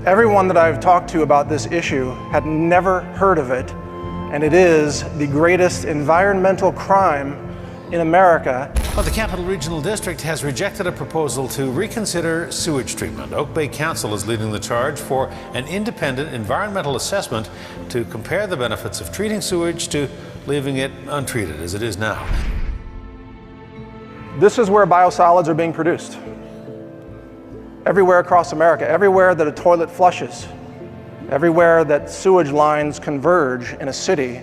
Everyone that I've talked to about this issue had never heard of it, and it is the greatest environmental crime in America. Well, the Capital Regional District has rejected a proposal to reconsider sewage treatment. Oak Bay Council is leading the charge for an independent environmental assessment to compare the benefits of treating sewage to leaving it untreated as it is now. This is where biosolids are being produced. Everywhere across America, everywhere that a toilet flushes, everywhere that sewage lines converge in a city,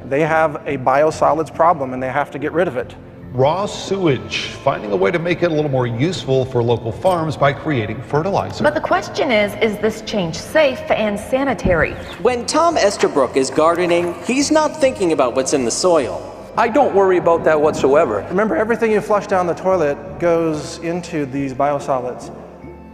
they have a biosolids problem and they have to get rid of it. Raw sewage, finding a way to make it a little more useful for local farms by creating fertilizer. But the question is this change safe and sanitary? When Tom Esterbrook is gardening, he's not thinking about what's in the soil. I don't worry about that whatsoever. Remember, everything you flush down the toilet goes into these biosolids.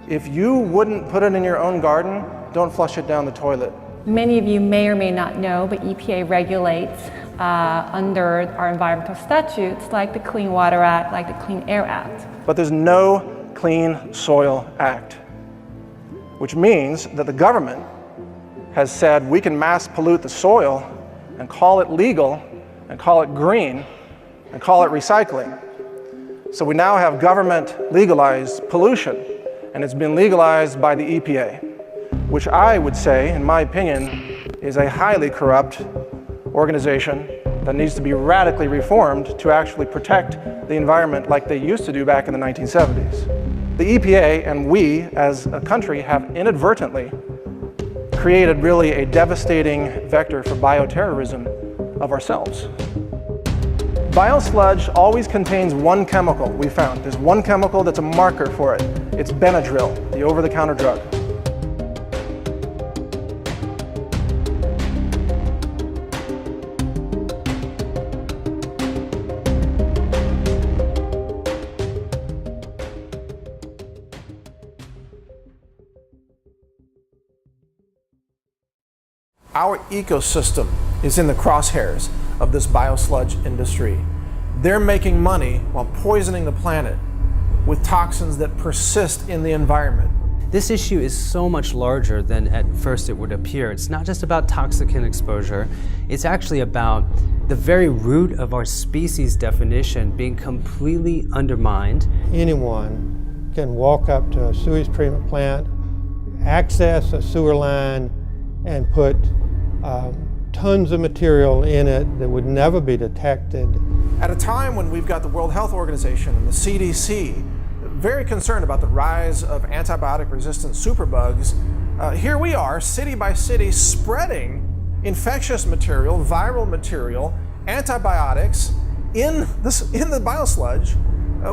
If you wouldn't put it in your own garden, don't flush it down the toilet. Many of you may or may not know, but EPA regulates under our environmental statutes like the Clean Water Act, like the Clean Air Act. But there's no Clean Soil Act, which means that the government has said we can mass pollute the soil and call it legal and call it green and call it recycling. So we now have government legalized pollution, and it's been legalized by the EPA, which I would say, in my opinion, is a highly corrupt organization that needs to be radically reformed to actually protect the environment like they used to do back in the 1970s. The EPA and we as a country have inadvertently created really a devastating vector for bioterrorism of ourselves. Biosludge always contains one chemical we found. There's one chemical that's a marker for it. It's Benadryl, the over-the-counter drug. Our ecosystem is in the crosshairs of this biosludge industry. They're making money while poisoning the planet with toxins that persist in the environment. This issue is so much larger than at first it would appear. It's not just about toxicant exposure, it's actually about the very root of our species definition being completely undermined. Anyone can walk up to a sewage treatment plant, access a sewer line, and put tons of material in it that would never be detected. At a time when we've got the World Health Organization and the CDC very concerned about the rise of antibiotic-resistant superbugs, here we are, city by city, spreading infectious material, viral material, antibiotics in the biosludge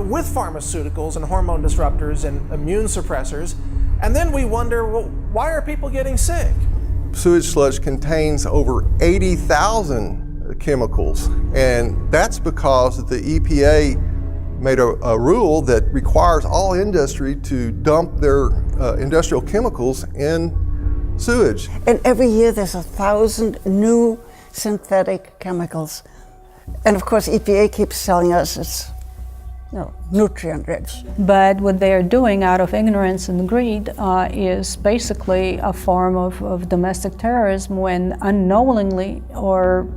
with pharmaceuticals and hormone disruptors and immune suppressors. And then we wonder, well, why are people getting sick? Sewage sludge contains over 80,000 chemicals, and that's because the EPA made a rule that requires all industry to dump their industrial chemicals in sewage. And every year there's 1,000 new synthetic chemicals. And of course EPA keeps telling us it's nutrient rich. But what they are doing out of ignorance and greed is basically a form of domestic terrorism when unknowingly or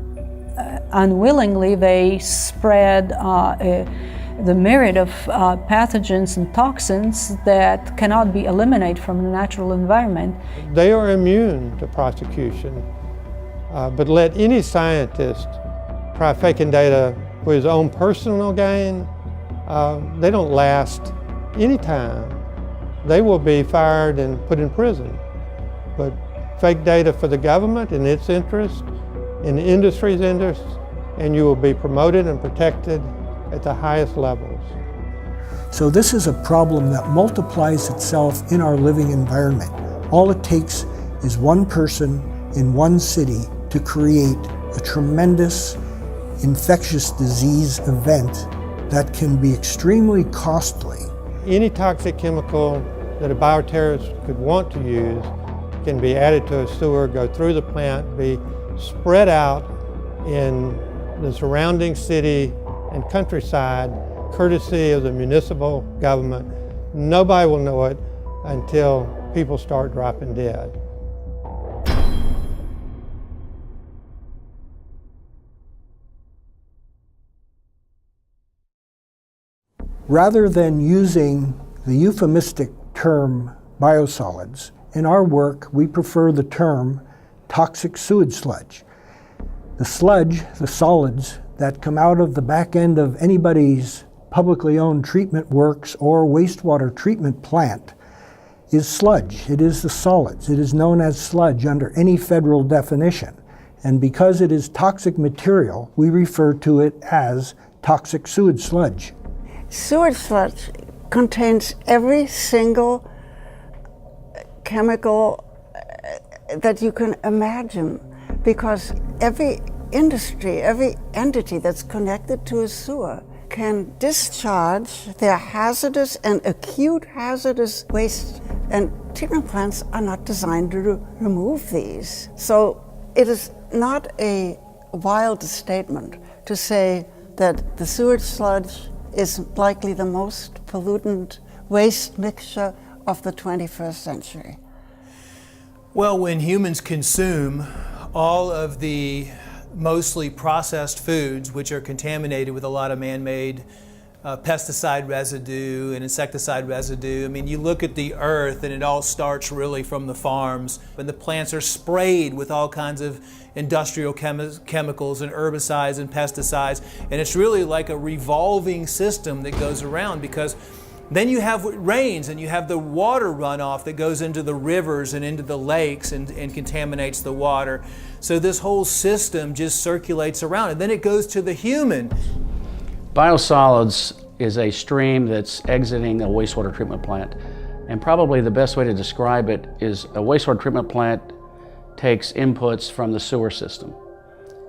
unwillingly they spread the myriad of pathogens and toxins that cannot be eliminated from the natural environment. They are immune to prosecution, but let any scientist try faking data for his own personal gain, they don't last any time. They will be fired and put in prison. But fake data for the government in its interest, in the industry's interest, and you will be promoted and protected at the highest levels. So this is a problem that multiplies itself in our living environment. All it takes is one person in one city to create a tremendous infectious disease event that can be extremely costly. Any toxic chemical that a bioterrorist could want to use can be added to a sewer, go through the plant, be spread out in the surrounding city and countryside, courtesy of the municipal government. Nobody will know it until people start dropping dead. Rather than using the euphemistic term biosolids, in our work we prefer the term toxic sewage sludge. The sludge, the solids that come out of the back end of anybody's publicly owned treatment works or wastewater treatment plant is sludge. It is the solids. It is known as sludge under any federal definition. And because it is toxic material, we refer to it as toxic sewage sludge. Sewage sludge contains every single chemical that you can imagine, because every industry, every entity that's connected to a sewer can discharge their hazardous and acute hazardous waste, and treatment plants are not designed to remove these. So it is not a wild statement to say that the sewage sludge is likely the most pollutant waste mixture of the 21st century. Well, when humans consume all of the mostly processed foods, which are contaminated with a lot of man-made pesticide residue and insecticide residue. I mean, you look at the earth and it all starts really from the farms, and the plants are sprayed with all kinds of industrial chemicals and herbicides and pesticides, and it's really like a revolving system that goes around, because then you have what rains and you have the water runoff that goes into the rivers and into the lakes and contaminates the water. So this whole system just circulates around, and then it goes to the human. Biosolids is a stream that's exiting a wastewater treatment plant. And probably the best way to describe it is a wastewater treatment plant takes inputs from the sewer system,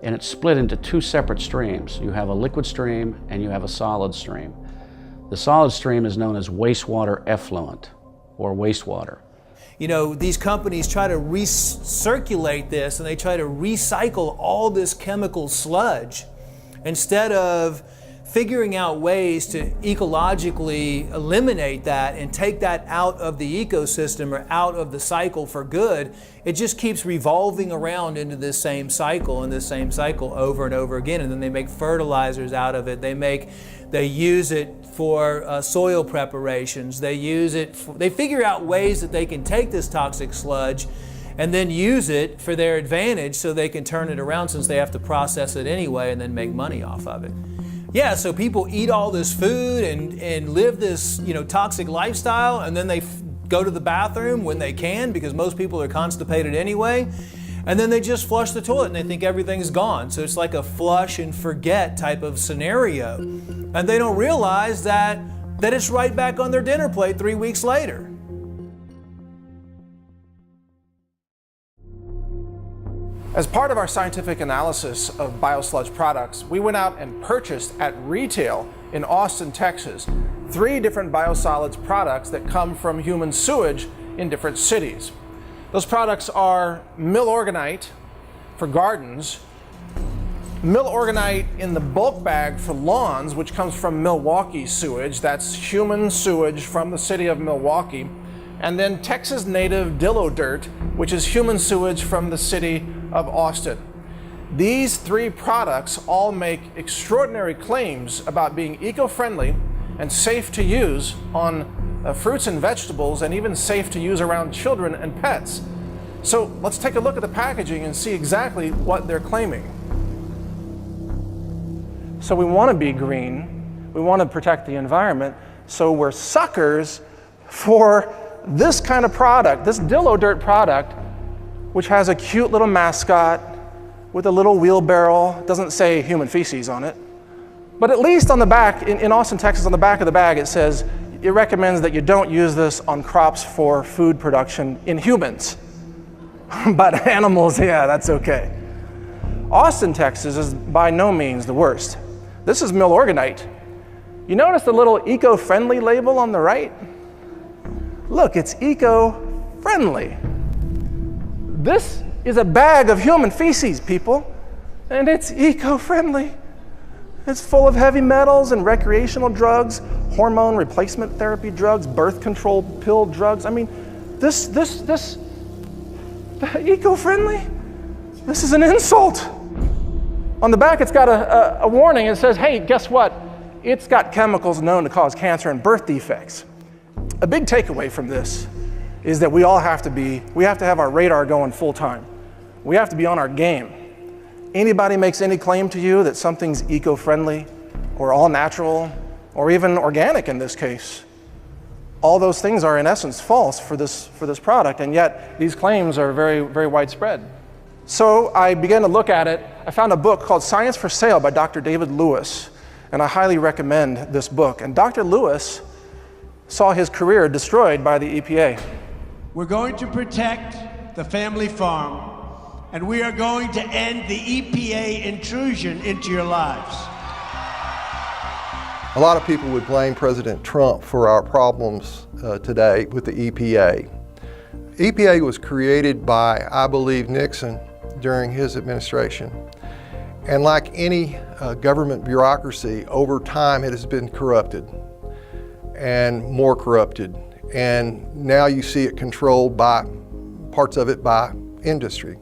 and it's split into two separate streams. You have a liquid stream and you have a solid stream. The solid stream is known as wastewater effluent, or wastewater. You know, these companies try to recirculate this, and they try to recycle all this chemical sludge instead of figuring out ways to ecologically eliminate that and take that out of the ecosystem or out of the cycle for good. It just keeps revolving around into this same cycle and this same cycle over and over again. And then they make fertilizers out of it. They use it for soil preparations. They figure out ways that they can take this toxic sludge and then use it for their advantage, so they can turn it around, since they have to process it anyway and then make money off of it. Yeah, so people eat all this food and live this, toxic lifestyle, and then they go to the bathroom when they can, because most people are constipated anyway, and then they just flush the toilet and they think everything's gone. So it's like a flush and forget type of scenario. And they don't realize that it's right back on their dinner plate 3 weeks later. As part of our scientific analysis of biosludge products, we went out and purchased at retail in Austin, Texas, 3 different biosolids products that come from human sewage in different cities. Those products are Milorganite for gardens, Milorganite in the bulk bag for lawns, which comes from Milwaukee sewage. That's human sewage from the city of Milwaukee. And then Texas native Dillo Dirt, which is human sewage from the city of Austin. These 3 products all make extraordinary claims about being eco-friendly and safe to use on fruits and vegetables, and even safe to use around children and pets. So let's take a look at the packaging and see exactly what they're claiming. So we want to be green, we want to protect the environment, so we're suckers for this kind of product, this Dillo Dirt product, which has a cute little mascot with a little wheelbarrow. Doesn't say human feces on it. But at least on the back, in Austin, Texas, on the back of the bag, it says it recommends that you don't use this on crops for food production in humans. But animals, yeah, that's okay. Austin, Texas is by no means the worst. This is Milorganite. You notice the little eco-friendly label on the right? Look, it's eco-friendly. This is a bag of human feces, people, and it's eco-friendly. It's full of heavy metals and recreational drugs, hormone replacement therapy drugs, birth control pill drugs. I mean, eco-friendly? This is an insult. On the back, it's got a warning. It says, hey, guess what? It's got chemicals known to cause cancer and birth defects. A big takeaway from this is that we have to have our radar going full time. We have to be on our game. Anybody makes any claim to you that something's eco-friendly or all natural or even organic in this case, all those things are in essence false for this product, and yet these claims are very, very widespread. So I began to look at it. I found a book called Science for Sale by Dr. David Lewis, and I highly recommend this book. And Dr. Lewis saw his career destroyed by the EPA. We're going to protect the family farm, and we are going to end the EPA intrusion into your lives. A lot of people would blame President Trump for our problems today with the EPA. EPA was created by, I believe, Nixon during his administration. And like any government bureaucracy, over time it has been corrupted and more corrupted. And now you see it controlled by parts of it by industry.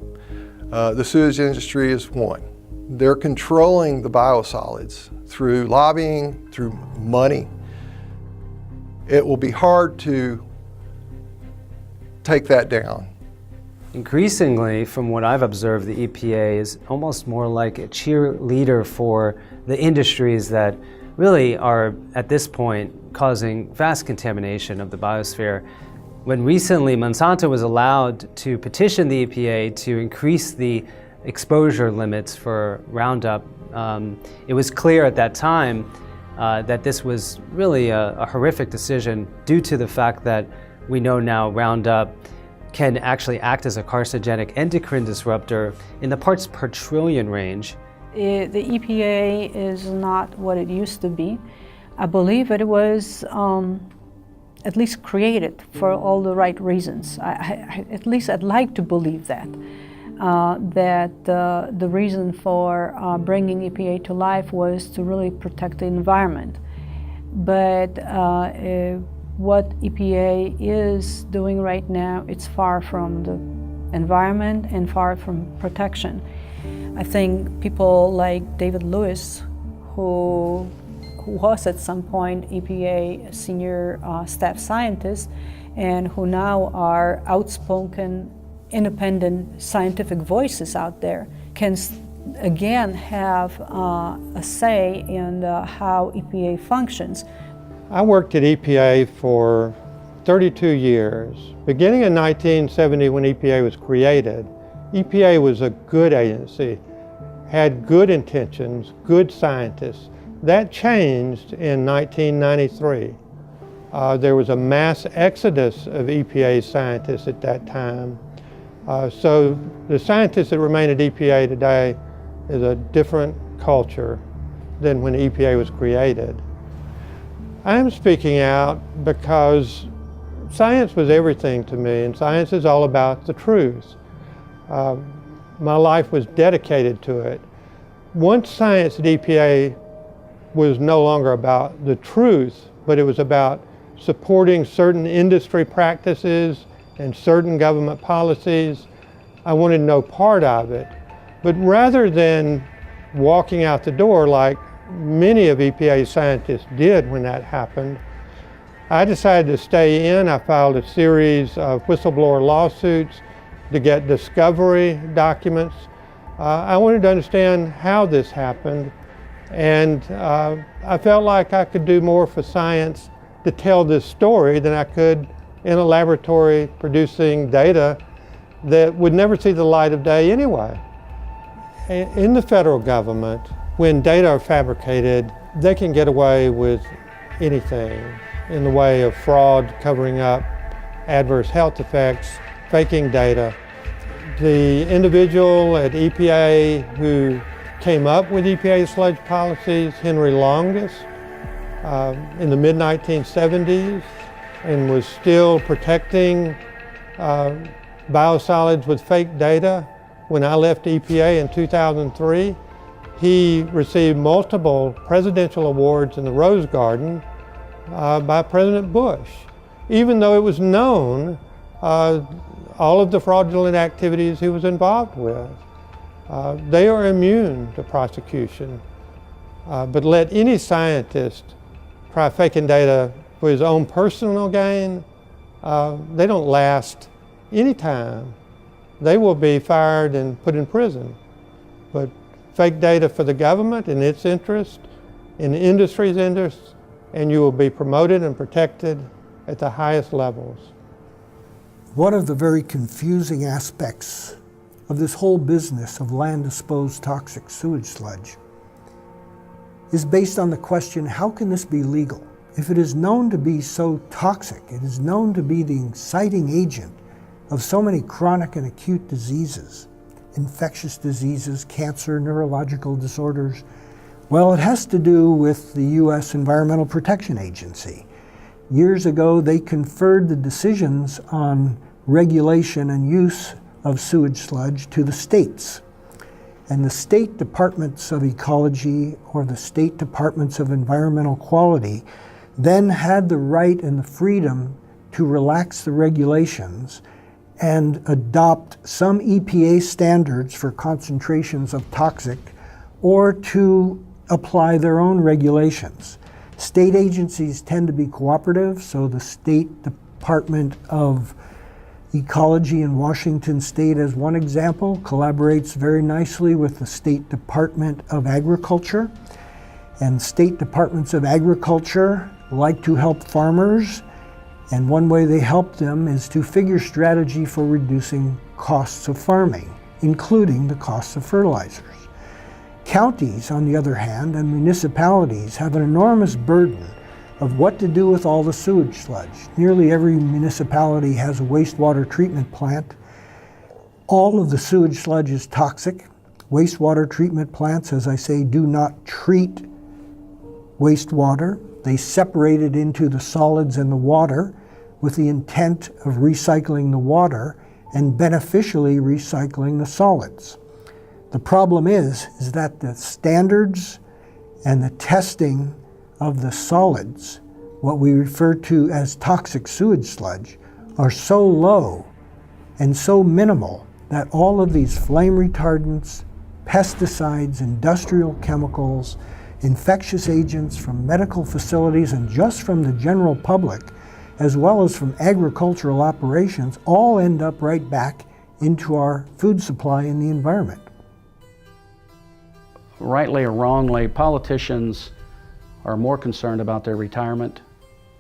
The sewage industry is one. They're controlling the biosolids through lobbying, through money. It will be hard to take that down. Increasingly, from what I've observed, the EPA is almost more like a cheerleader for the industries that really are, at this point, causing vast contamination of the biosphere. When recently Monsanto was allowed to petition the EPA to increase the exposure limits for Roundup, it was clear at that time that this was really a horrific decision due to the fact that we know now Roundup can actually act as a carcinogenic endocrine disruptor in the parts per trillion range. The EPA is not what it used to be. I believe it was at least created for all the right reasons. At least I'd like to believe that. The reason for bringing EPA to life was to really protect the environment. But what EPA is doing right now, it's far from the environment and far from protection. I think people like David Lewis, who was at some point EPA senior staff scientist and who now are outspoken, independent scientific voices out there, can again have a say in how EPA functions. I worked at EPA for 32 years. Beginning in 1970 when EPA was created, EPA was a good agency, had good intentions, good scientists. That changed in 1993. There was a mass exodus of EPA scientists at that time. So the scientists that remain at EPA today is a different culture than when EPA was created. I am speaking out because science was everything to me, and science is all about the truth. My life was dedicated to it. Once science at EPA was no longer about the truth, but it was about supporting certain industry practices and certain government policies, I wanted no part of it. But rather than walking out the door like many of EPA's scientists did when that happened, I decided to stay in. I filed a series of whistleblower lawsuits to get discovery documents. I wanted to understand how this happened, and I felt like I could do more for science to tell this story than I could in a laboratory producing data that would never see the light of day anyway. In the federal government, when data are fabricated, they can get away with anything in the way of fraud, covering up adverse health effects, faking data. The individual at EPA who came up with EPA sludge policies, Henry Longus, in the mid-1970s, and was still protecting biosolids with fake data when I left EPA in 2003. He received multiple presidential awards in the Rose Garden by President Bush, even though it was known all of the fraudulent activities he was involved with. They are immune to prosecution. But let any scientist try faking data for his own personal gain, they don't last any time. They will be fired and put in prison. But fake data for the government in its interest, in the industry's interest, and you will be promoted and protected at the highest levels. One of the very confusing aspects of this whole business of land-disposed toxic sewage sludge is based on the question, how can this be legal? If it is known to be so toxic, it is known to be the inciting agent of so many chronic and acute diseases, infectious diseases, cancer, neurological disorders. Well, it has to do with the U.S. Environmental Protection Agency. Years ago, they conferred the decisions on regulation and use of sewage sludge to the states. And the state departments of ecology or the state departments of environmental quality then had the right and the freedom to relax the regulations and adopt some EPA standards for concentrations of toxic, or to apply their own regulations. State agencies tend to be cooperative, so the State Department of Ecology in Washington State, as one example, collaborates very nicely with the State Department of Agriculture. And state departments of agriculture like to help farmers, and one way they help them is to figure strategy for reducing costs of farming, including the costs of fertilizers. Counties, on the other hand, and municipalities have an enormous burden of what to do with all the sewage sludge. Nearly every municipality has a wastewater treatment plant. All of the sewage sludge is toxic. Wastewater treatment plants, as I say, do not treat wastewater. They separate it into the solids and the water with the intent of recycling the water and beneficially recycling the solids. The problem is that the standards and the testing of the solids, what we refer to as toxic sewage sludge, are so low and so minimal that all of these flame retardants, pesticides, industrial chemicals, infectious agents from medical facilities and just from the general public, as well as from agricultural operations, all end up right back into our food supply and the environment. Rightly or wrongly, politicians are more concerned about their retirement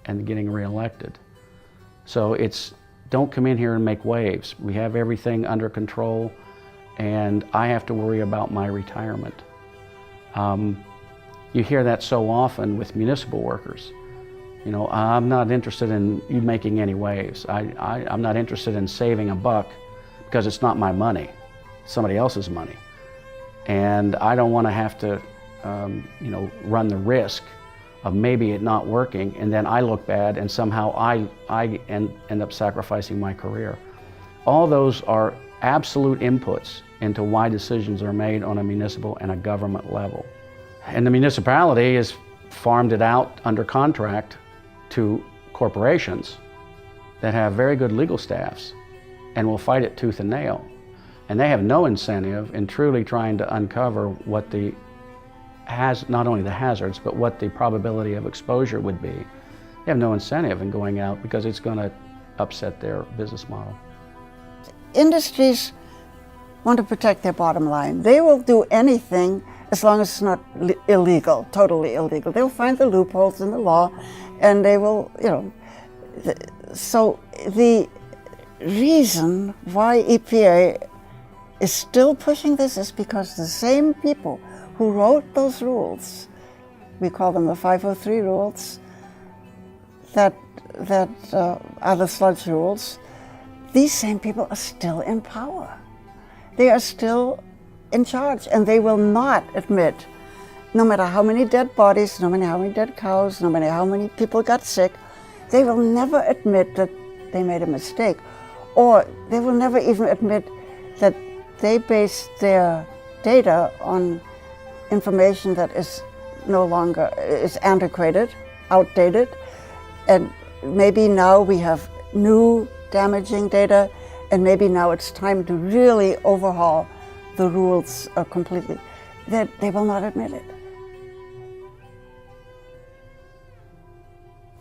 and getting reelected. So it's, don't come in here and make waves. We have everything under control, and I have to worry about my retirement. You hear that so often with municipal workers. You know, I'm not interested in you making any waves. I'm not interested in saving a buck because it's not my money, it's somebody else's money. And I don't want to have to, you know, run the risk of maybe it not working and then I look bad and somehow I end up sacrificing my career. All those are absolute inputs into why decisions are made on a municipal and a government level. And the municipality has farmed it out under contract to corporations that have very good legal staffs and will fight it tooth and nail. And they have no incentive in truly trying to uncover what not only the hazards, but what the probability of exposure would be. They have no incentive in going out because it's going to upset their business model. Industries want to protect their bottom line. They will do anything as long as it's not illegal, totally illegal. They'll find the loopholes in the law and they will, you know. So the reason why EPA is still pushing this is because the same people who wrote those rules, we call them the 503 rules, that are the sludge rules, these same people are still in power. They are still in charge, and they will not admit, no matter how many dead bodies, no matter how many dead cows, no matter how many people got sick, they will never admit that they made a mistake, or they will never even admit that they based their data on information that is no longer, is antiquated, outdated, and maybe now we have new damaging data, and maybe now it's time to really overhaul the rules completely, that they will not admit it.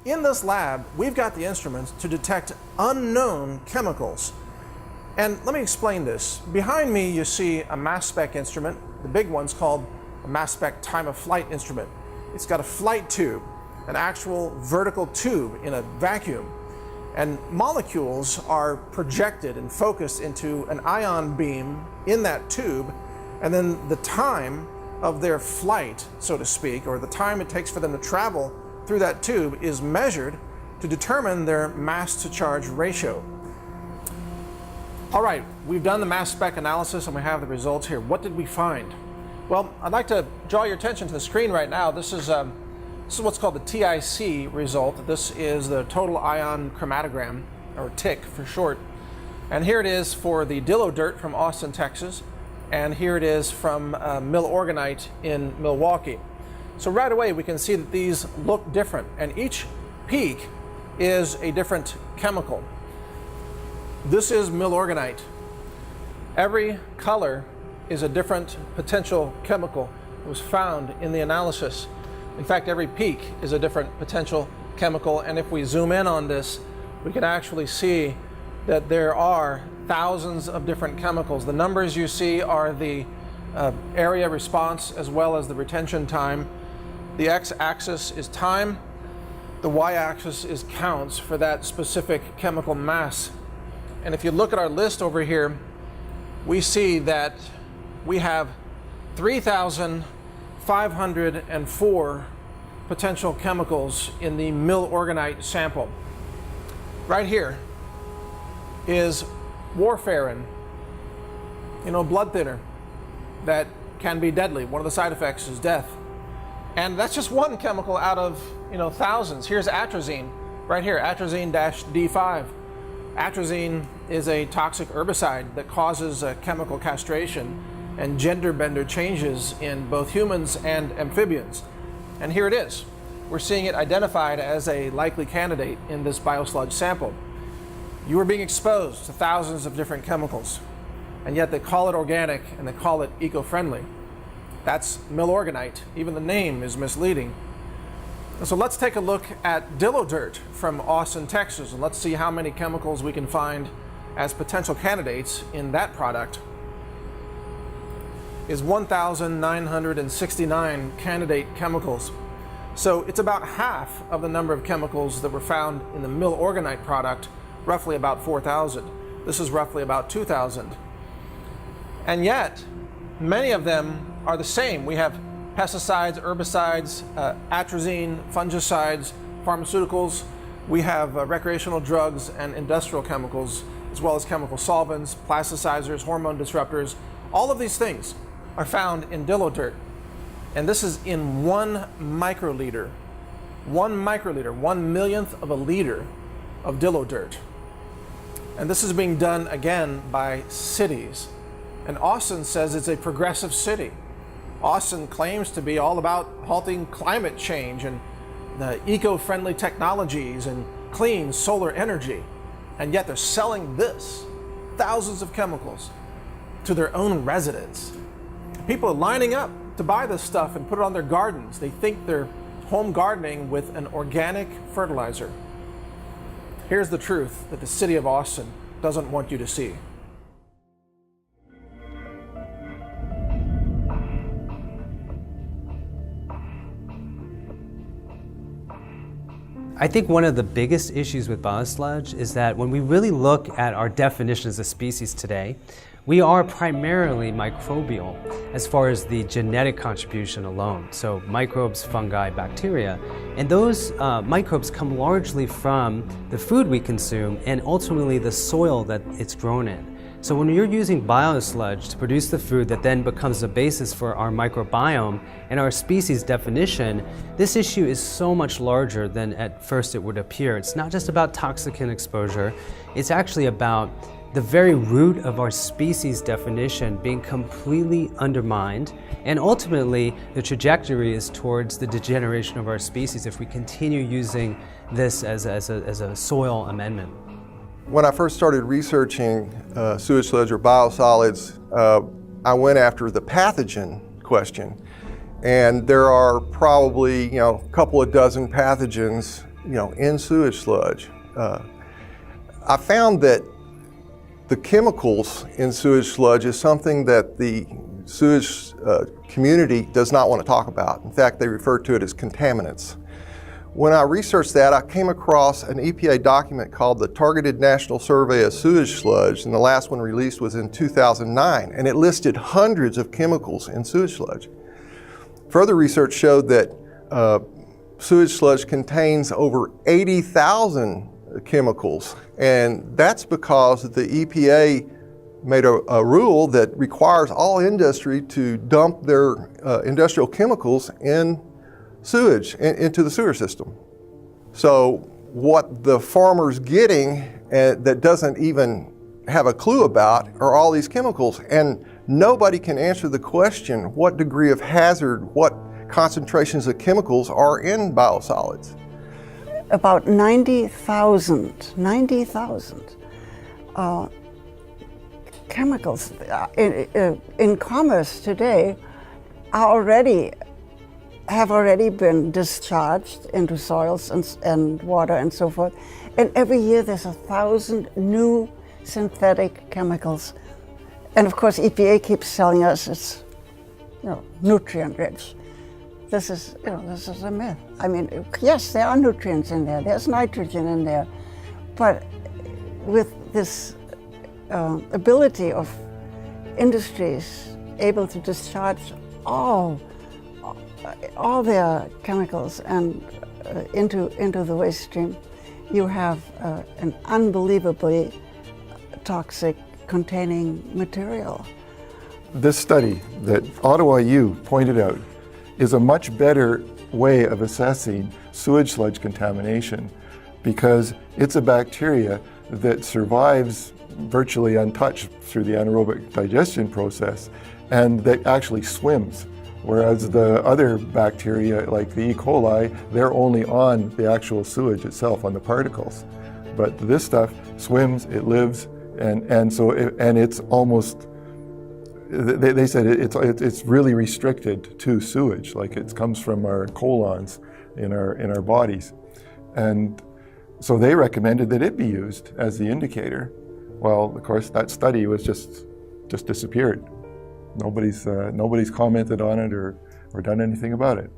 In this lab, we've got the instruments to detect unknown chemicals. And let me explain this. Behind me, you see a mass spec instrument. The big one's called a mass spec time of flight instrument. It's got a flight tube, an actual vertical tube in a vacuum. And molecules are projected and focused into an ion beam in that tube, and then the time of their flight, so to speak, or the time it takes for them to travel through that tube is measured to determine their mass to charge ratio. All right, we've done the mass spec analysis and we have the results here. What did we find? Well, I'd like to draw your attention to the screen right now. This is what's called the TIC result. This is the total ion chromatogram, or TIC for short. And here it is for the Dillo dirt from Austin, Texas. And here it is from Milorganite in Milwaukee. So right away we can see that these look different, and each peak is a different chemical. This is Milorganite. Every color is a different potential chemical that was found in the analysis. In fact, every peak is a different potential chemical, and if we zoom in on this, we can actually see that there are thousands of different chemicals. The numbers you see are the area response as well as the retention time. The x-axis is time, the y-axis is counts for that specific chemical mass. And if you look at our list over here, we see that we have 3,504 potential chemicals in the Milorganite sample. Right here is warfarin, blood thinner that can be deadly. One of the side effects is death. And that's just one chemical out of thousands. Here's atrazine, right here, atrazine-D5. Atrazine is a toxic herbicide that causes chemical castration and gender bender changes in both humans and amphibians. And here it is. We're seeing it identified as a likely candidate in this Biosludged sample. You are being exposed to thousands of different chemicals, and yet they call it organic and they call it eco-friendly. That's Milorganite. Even the name is misleading. And so let's take a look at Dillo dirt from Austin, Texas, and let's see how many chemicals we can find as potential candidates in that product. Is 1,969 candidate chemicals. So it's about half of the number of chemicals that were found in the Milorganite product, roughly about 4,000. This is roughly about 2,000. And yet, many of them are the same. We have pesticides, herbicides, atrazine, fungicides, pharmaceuticals. We have recreational drugs and industrial chemicals, as well as chemical solvents, plasticizers, hormone disruptors. All of these things are found in Dillo dirt. And this is in 1 microliter. 1 microliter, 1/1,000,000th of a liter of Dillo dirt. And this is being done again by cities. And Austin says it's a progressive city. Austin claims to be all about halting climate change and the eco-friendly technologies and clean solar energy. And yet they're selling this, thousands of chemicals, to their own residents. People are lining up to buy this stuff and put it on their gardens. They think they're home gardening with an organic fertilizer. Here's the truth that the city of Austin doesn't want you to see. I think one of the biggest issues with biosludge is that when we really look at our definition as a species today, we are primarily microbial as far as the genetic contribution alone. So microbes, fungi, bacteria. And those microbes come largely from the food we consume and ultimately the soil that it's grown in. So when you're using biosludge to produce the food that then becomes the basis for our microbiome and our species definition, this issue is so much larger than at first it would appear. It's not just about toxicant exposure, it's actually about the very root of our species definition being completely undermined, and ultimately the trajectory is towards the degeneration of our species if we continue using this as a soil amendment. When I first started researching sewage sludge or biosolids, I went after the pathogen question. And there are probably, a couple of dozen pathogens, in sewage sludge. I found that the chemicals in sewage sludge is something that the sewage community does not want to talk about. In fact, they refer to it as contaminants. When I researched that, I came across an EPA document called the Targeted National Survey of Sewage Sludge, and the last one released was in 2009, and it listed hundreds of chemicals in sewage sludge. Further research showed that sewage sludge contains over 80,000 chemicals, and that's because the EPA made a rule that requires all industry to dump their industrial chemicals in sewage, into the sewer system. So what the farmer's getting that doesn't even have a clue about are all these chemicals, and nobody can answer the question what degree of hazard, what concentrations of chemicals are in biosolids. About 90,000 chemicals in commerce today have already been discharged into soils and water and so forth. And every year there's 1,000 new synthetic chemicals. And of course EPA keeps telling us it's nutrient rich. This is a myth. I mean, yes, there are nutrients in there, there's nitrogen in there, but with this ability of industries able to discharge all their chemicals and into the waste stream, you have an unbelievably toxic containing material. This study that Ottawa U pointed out is a much better way of assessing sewage sludge contamination because it's a bacteria that survives virtually untouched through the anaerobic digestion process and that actually swims. Whereas the other bacteria, like the E. coli, they're only on the actual sewage itself, on the particles. But this stuff swims, it lives, and it's almost, they said it's really restricted to sewage, like it comes from our colons in our bodies. And so they recommended that it be used as the indicator. Well, of course, that study was just disappeared. Nobody's commented on it or done anything about it.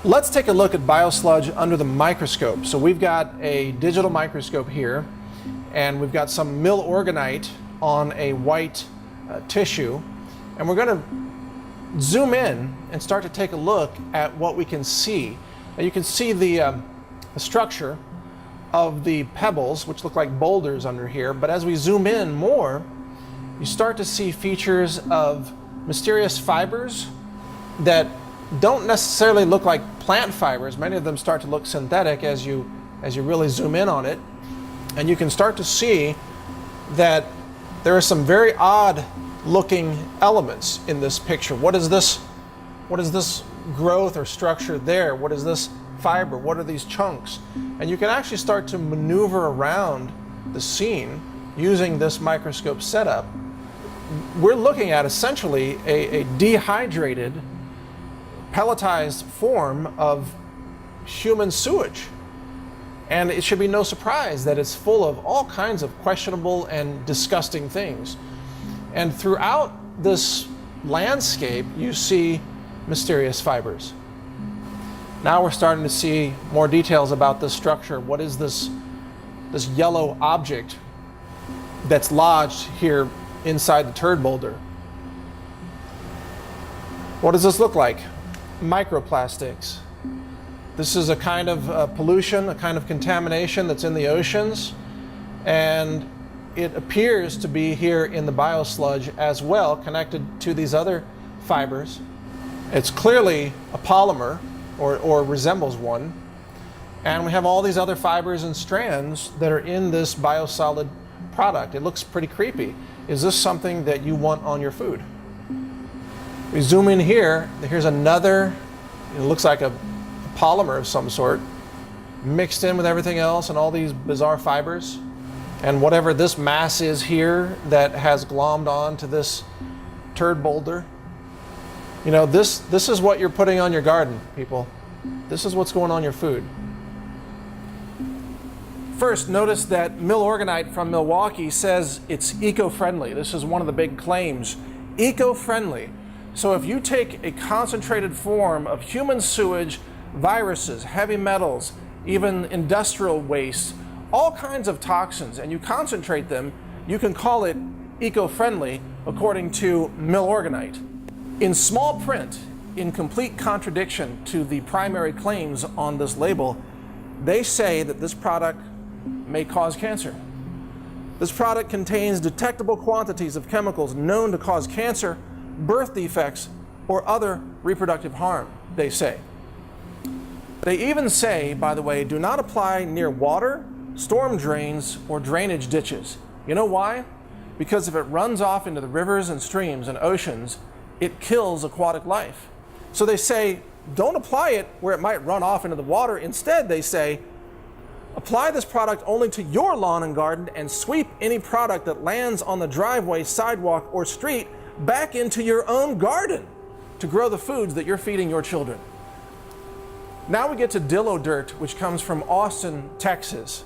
Let's take a look at biosludge under the microscope. So we've got a digital microscope here, and we've got some mill organite on a white tissue, and we're going to zoom in and start to take a look at what we can see. Now you can see the structure of the pebbles, which look like boulders under here, but as we zoom in more, you start to see features of mysterious fibers that don't necessarily look like plant fibers. Many of them start to look synthetic as you really zoom in on it, and you can start to see that there are some very odd looking elements in this picture. What is this growth or structure there? What is this fiber? What are these chunks? And you can actually start to maneuver around the scene using this microscope setup. We're looking at essentially a dehydrated, pelletized form of human sewage. And it should be no surprise that it's full of all kinds of questionable and disgusting things. And throughout this landscape, you see mysterious fibers. Now we're starting to see more details about this structure. What is this yellow object that's lodged here inside the turd boulder? What does this look like? Microplastics. This is a kind of pollution, a kind of contamination that's in the oceans, and it appears to be here in the biosludge as well, connected to these other fibers. It's clearly a polymer, or resembles one, and we have all these other fibers and strands that are in this biosolid product. It looks pretty creepy. Is this something that you want on your food? We zoom in here, here's another, it looks like a polymer of some sort, mixed in with everything else and all these bizarre fibers. And whatever this mass is here that has glommed on to this turd boulder, you know, this is what you're putting on your garden, people. This is what's going on your food. First, notice that Milorganite from Milwaukee says it's eco-friendly. This is one of the big claims. Eco-friendly. So if you take a concentrated form of human sewage, viruses, heavy metals, even industrial waste, all kinds of toxins, and you concentrate them, you can call it eco-friendly, according to Milorganite. In small print, in complete contradiction to the primary claims on this label, they say that this product may cause cancer. This product contains detectable quantities of chemicals known to cause cancer, birth defects, or other reproductive harm, they say. They even say, by the way, do not apply near water, storm drains, or drainage ditches. You know why? Because if it runs off into the rivers and streams and oceans, it kills aquatic life. So they say, don't apply it where it might run off into the water. Instead, they say, apply this product only to your lawn and garden and sweep any product that lands on the driveway, sidewalk, or street back into your own garden to grow the foods that you're feeding your children. Now we get to Dillo Dirt, which comes from Austin, Texas.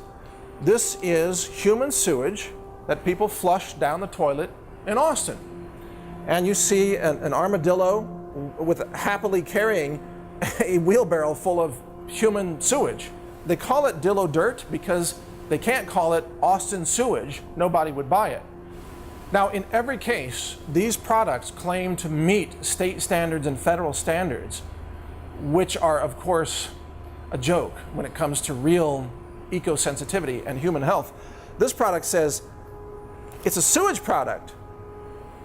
This is human sewage that people flush down the toilet in Austin. And you see an armadillo with happily carrying a wheelbarrow full of human sewage. They call it Dillo Dirt because they can't call it Austin sewage. Nobody would buy it. Now, in every case, these products claim to meet state standards and federal standards, which are, of course, a joke when it comes to real eco-sensitivity and human health. This product says it's a sewage product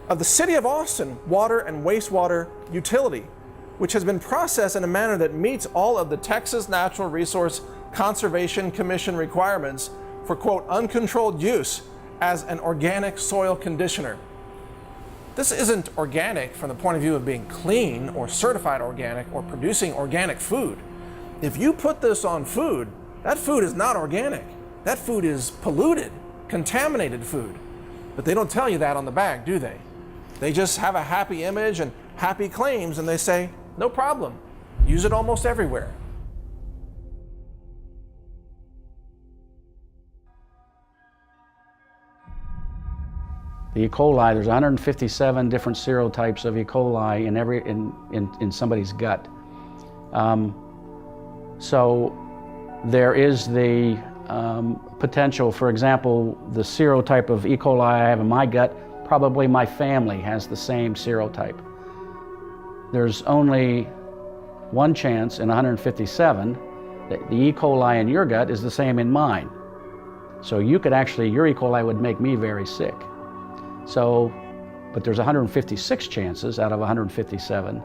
of the City of Austin water and wastewater utility, which has been processed in a manner that meets all of the Texas Natural Resource Conservation Commission requirements for, quote, uncontrolled use as an organic soil conditioner. This isn't organic from the point of view of being clean or certified organic or producing organic food. If you put this on food, that food is not organic. That food is polluted, contaminated food. But they don't tell you that on the bag, do they? They just have a happy image and happy claims, and they say, no problem, use it almost everywhere. The E. coli, there's 157 different serotypes of E. coli in somebody's gut. So there is the potential, for example, the serotype of E. coli I have in my gut, probably my family has the same serotype. There's only one chance in 157 that the E. coli in your gut is the same in mine. So you could actually, your E. coli would make me very sick. So, but there's 156 chances out of 157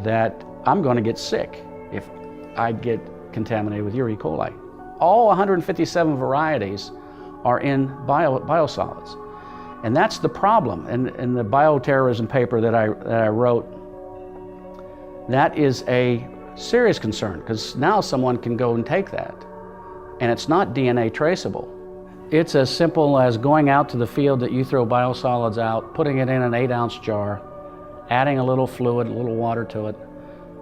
that I'm going to get sick if I get contaminated with your E. coli. All 157 varieties are in biosolids. And that's the problem. In the bioterrorism paper that I wrote, that is a serious concern, because now someone can go and take that, and it's not DNA traceable. It's as simple as going out to the field that you throw biosolids out, putting it in an 8-ounce jar, adding a little fluid, a little water to it,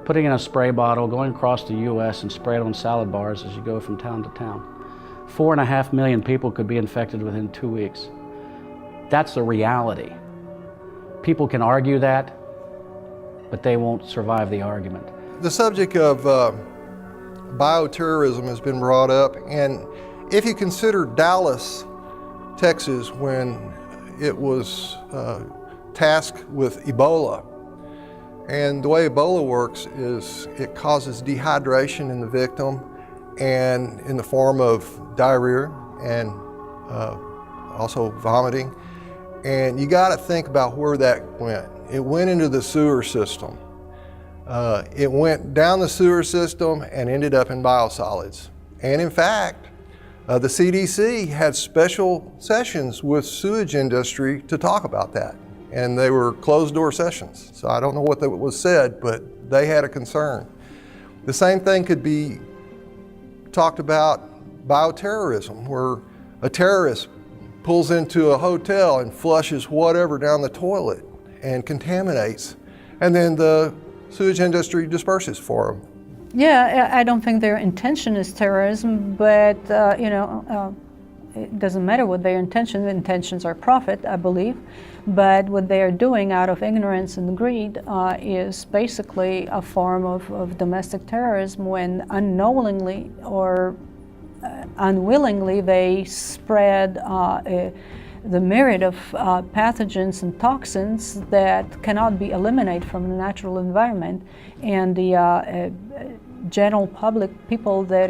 putting it in a spray bottle, going across the U.S. and spray it on salad bars as you go from town to town. 4.5 million people could be infected within 2 weeks. That's the reality. People can argue that, but they won't survive the argument. The subject of bioterrorism has been brought up, and if you consider Dallas, Texas, when it was tasked with Ebola, and the way Ebola works is it causes dehydration in the victim and in the form of diarrhea and also vomiting. And you got to think about where that went. It went into the sewer system. It went down the sewer system and ended up in biosolids. And in fact, the CDC had special sessions with sewage industry to talk about that. And they were closed door sessions. So I don't know what was said, but they had a concern. The same thing could be talked about bioterrorism, where a terrorist pulls into a hotel and flushes whatever down the toilet and contaminates, and then the sewage industry disperses for them. Yeah, I don't think their intention is terrorism, but it doesn't matter what their intention. The intentions are profit, I believe. But what they are doing out of ignorance and greed is basically a form of domestic terrorism when unknowingly or unwillingly they spread the myriad of pathogens and toxins that cannot be eliminated from the natural environment, and the general public, people that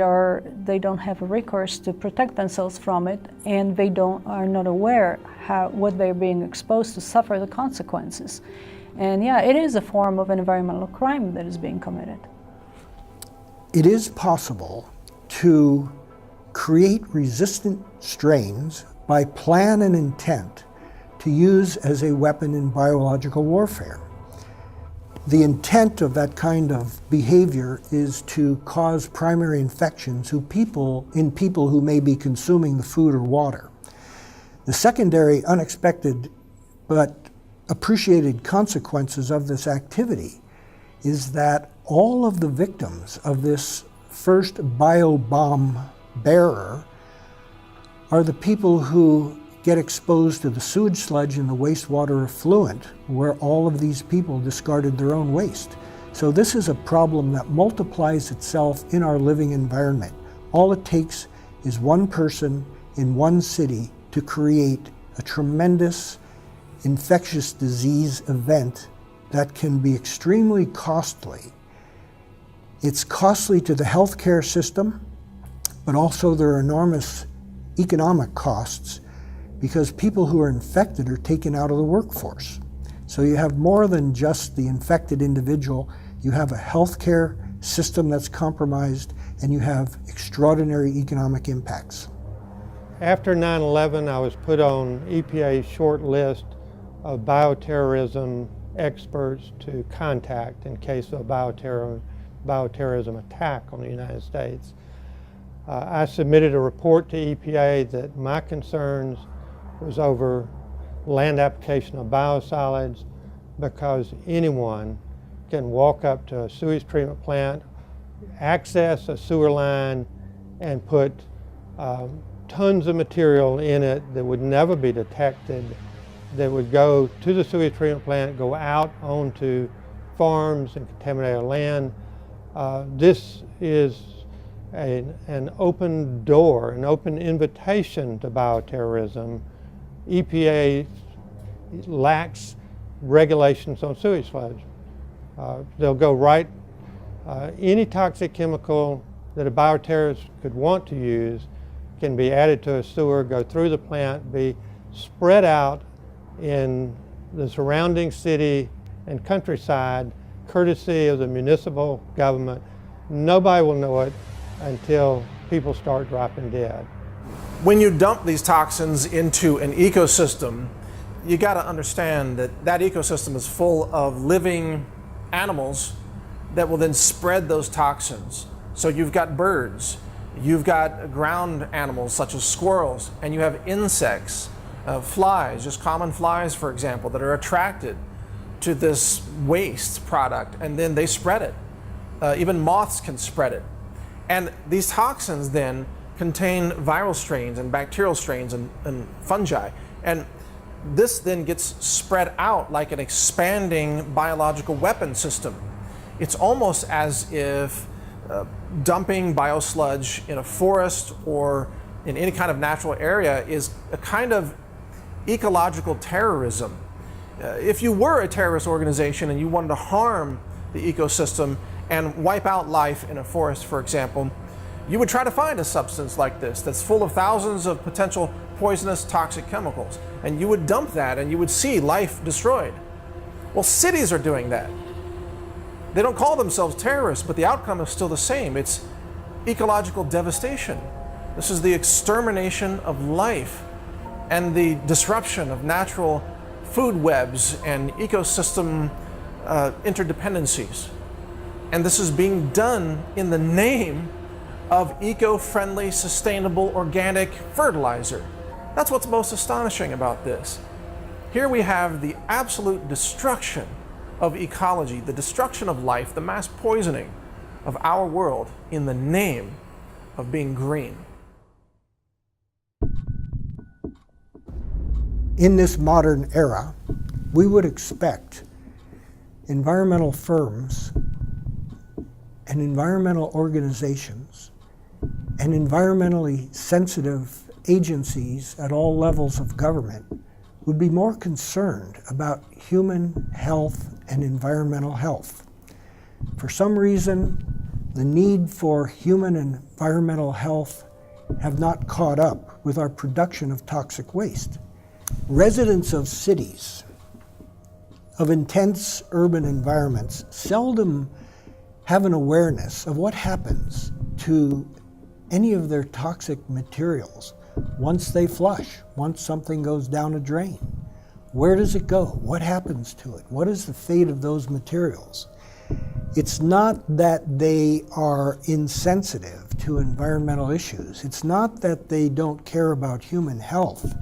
they don't have a recourse to protect themselves from it, and they are not aware what they're being exposed to, suffer the consequences. And yeah, it is a form of an environmental crime that is being committed. It is possible to create resistant strains by plan and intent to use as a weapon in biological warfare. The intent of that kind of behavior is to cause primary infections in people who may be consuming the food or water. The secondary, unexpected, but appreciated consequences of this activity is that all of the victims of this first biobomb bearer are the people who get exposed to the sewage sludge and the wastewater effluent where all of these people discarded their own waste. So this is a problem that multiplies itself in our living environment. All it takes is one person in one city to create a tremendous infectious disease event that can be extremely costly. It's costly to the healthcare system, but also there are enormous economic costs because people who are infected are taken out of the workforce. So you have more than just the infected individual, you have a healthcare system that's compromised, and you have extraordinary economic impacts. After 9/11, I was put on EPA's short list of bioterrorism experts to contact in case of a bioterrorism attack on the United States. I submitted a report to EPA that my concerns was over land application of biosolids, because anyone can walk up to a sewage treatment plant, access a sewer line, and put tons of material in it that would never be detected, that would go to the sewage treatment plant, go out onto farms and contaminate our land. This is an open door, an open invitation to bioterrorism. EPA lacks regulations on sewage sludge. They'll go right, any toxic chemical that a bioterrorist could want to use can be added to a sewer, go through the plant, be spread out in the surrounding city and countryside, courtesy of the municipal government. Nobody will know it until people start dropping dead. When you dump these toxins into an ecosystem, you got to understand that that ecosystem is full of living animals that will then spread those toxins. So you've got birds, you've got ground animals such as squirrels, and you have insects, flies, just common flies, for example, that are attracted to this waste product, and then they spread it. Even moths can spread it. And these toxins then contain viral strains and bacterial strains and fungi. And this then gets spread out like an expanding biological weapon system. It's almost as if dumping biosludge in a forest or in any kind of natural area is a kind of ecological terrorism. If you were a terrorist organization and you wanted to harm the ecosystem and wipe out life in a forest, for example, you would try to find a substance like this that's full of thousands of potential poisonous toxic chemicals, and you would dump that and you would see life destroyed. Well, cities are doing that. They don't call themselves terrorists, but the outcome is still the same. It's ecological devastation. This is the extermination of life and the disruption of natural food webs and ecosystem interdependencies. And this is being done in the name of eco-friendly, sustainable, organic fertilizer. That's what's most astonishing about this. Here we have the absolute destruction of ecology, the destruction of life, the mass poisoning of our world in the name of being green. In this modern era, we would expect environmental firms and environmental organizations and environmentally sensitive agencies at all levels of government would be more concerned about human health and environmental health. For some reason, the need for human and environmental health have not caught up with our production of toxic waste. Residents of cities, of intense urban environments, seldom have an awareness of what happens to any of their toxic materials once they flush, once something goes down a drain. Where does it go? What happens to it? What is the fate of those materials? It's not that they are insensitive to environmental issues. It's not that they don't care about human health,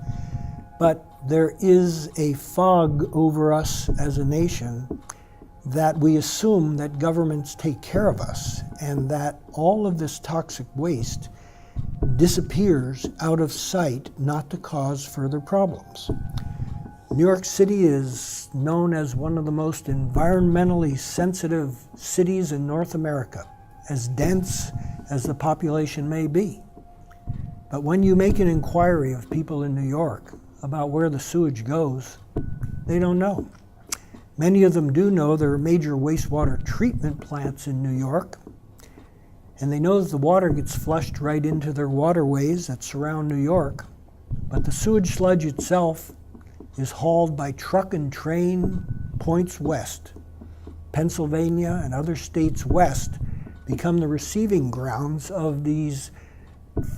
but there is a fog over us as a nation that we assume that governments take care of us and that all of this toxic waste disappears out of sight, not to cause further problems. New York City is known as one of the most environmentally sensitive cities in North America, as dense as the population may be. But when you make an inquiry of people in New York about where the sewage goes, they don't know. Many of them do know there are major wastewater treatment plants in New York, and they know that the water gets flushed right into their waterways that surround New York, but the sewage sludge itself is hauled by truck and train points west. Pennsylvania and other states west become the receiving grounds of these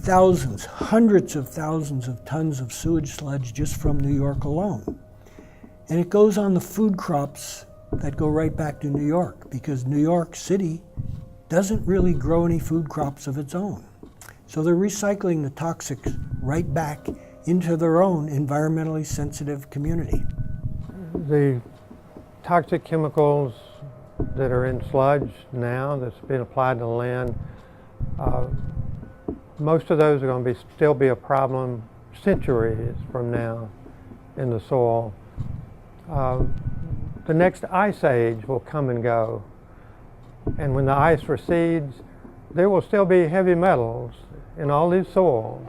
thousands, hundreds of thousands of tons of sewage sludge just from New York alone. And it goes on the food crops that go right back to New York, because New York City doesn't really grow any food crops of its own. So they're recycling the toxics right back into their own environmentally sensitive community. The toxic chemicals that are in sludge now that's been applied to land, most of those are going to still be a problem centuries from now in the soil. The next ice age will come and go, and when the ice recedes, there will still be heavy metals in all these soils.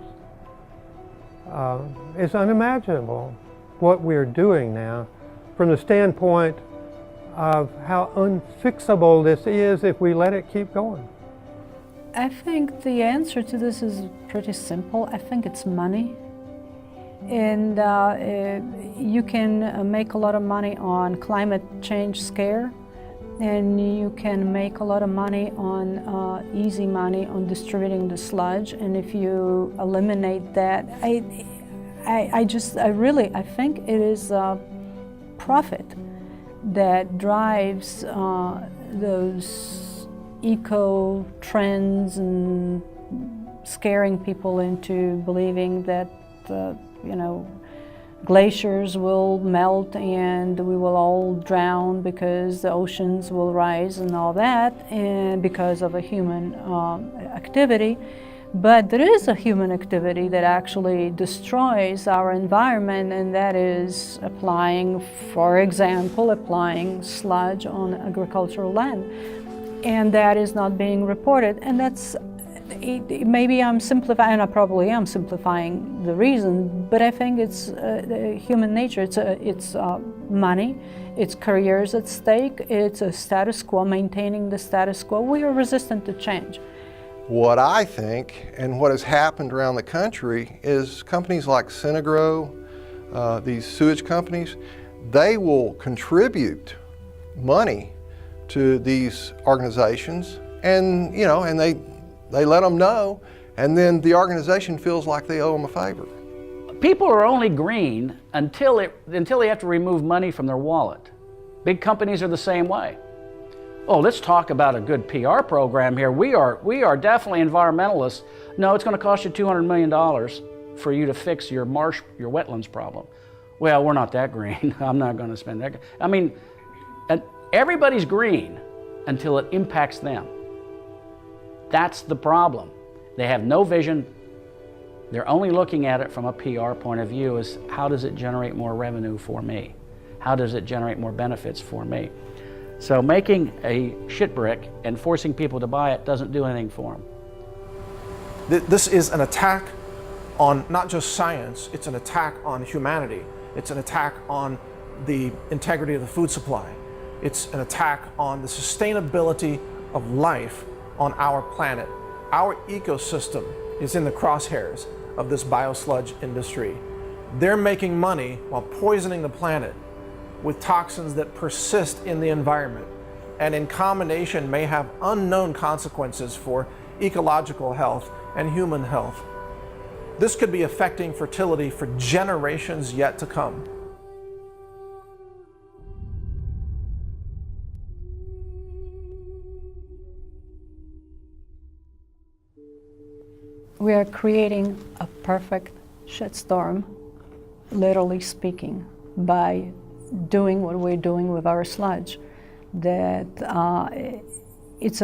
It's unimaginable what we're doing now from the standpoint of how unfixable this is if we let it keep going. I think the answer to this is pretty simple. I think it's money. And you can make a lot of money on climate change scare, and you can make a lot of money on easy money on distributing the sludge. And if you eliminate that, I think it is profit that drives those eco trends and scaring people into believing that glaciers will melt and we will all drown because the oceans will rise and all that, and because of a human activity. But there is a human activity that actually destroys our environment, and that is applying, for example, applying sludge on agricultural land. And that is not being reported. And that's, maybe I'm simplifying, and I probably am simplifying the reason, but I think it's human nature. It's money, it's careers at stake, it's a status quo, maintaining the status quo. We are resistant to change. What I think, and what has happened around the country, is companies like Synagro, these sewage companies, they will contribute money to these organizations, and they let them know, and then the organization feels like they owe them a favor. People are only green until they have to remove money from their wallet. Big companies are the same way. oh, let's talk about a good PR program here. We are definitely environmentalists. No, it's going to cost you $200 million for you to fix your wetlands problem. Well, we're not that green. I'm not going to spend that. I mean, everybody's green until it impacts them. That's the problem. They have no vision. They're only looking at it from a PR point of view as how does it generate more revenue for me? How does it generate more benefits for me? So making a shit brick and forcing people to buy it doesn't do anything for them. This is an attack on not just science, it's an attack on humanity. It's an attack on the integrity of the food supply. It's an attack on the sustainability of life on our planet. Our ecosystem is in the crosshairs of this biosludge industry. They're making money while poisoning the planet with toxins that persist in the environment and in combination may have unknown consequences for ecological health and human health. This could be affecting fertility for generations yet to come. We are creating a perfect shitstorm, literally speaking, by doing what we're doing with our sludge. That it's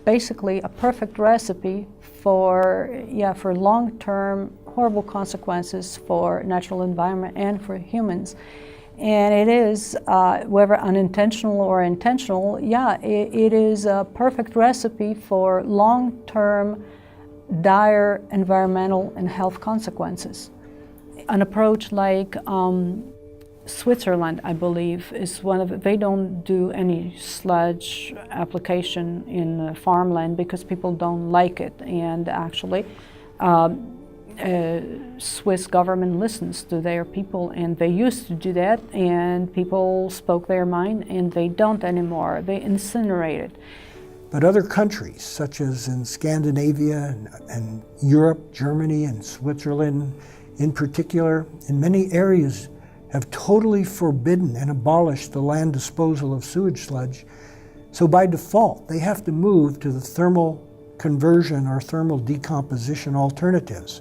basically a perfect recipe for long-term horrible consequences for natural environment and for humans. And it is, whether unintentional or intentional, it is a perfect recipe for long-term dire environmental and health consequences. An approach like Switzerland, I believe, is one of, they don't do any sludge application in farmland because people don't like it. And actually, Swiss government listens to their people, and they used to do that, and people spoke their mind, and they don't anymore. They incinerate it. But other countries, such as in Scandinavia and Europe, Germany and Switzerland in particular, in many areas have totally forbidden and abolished the land disposal of sewage sludge. So by default, they have to move to the thermal conversion or thermal decomposition alternatives.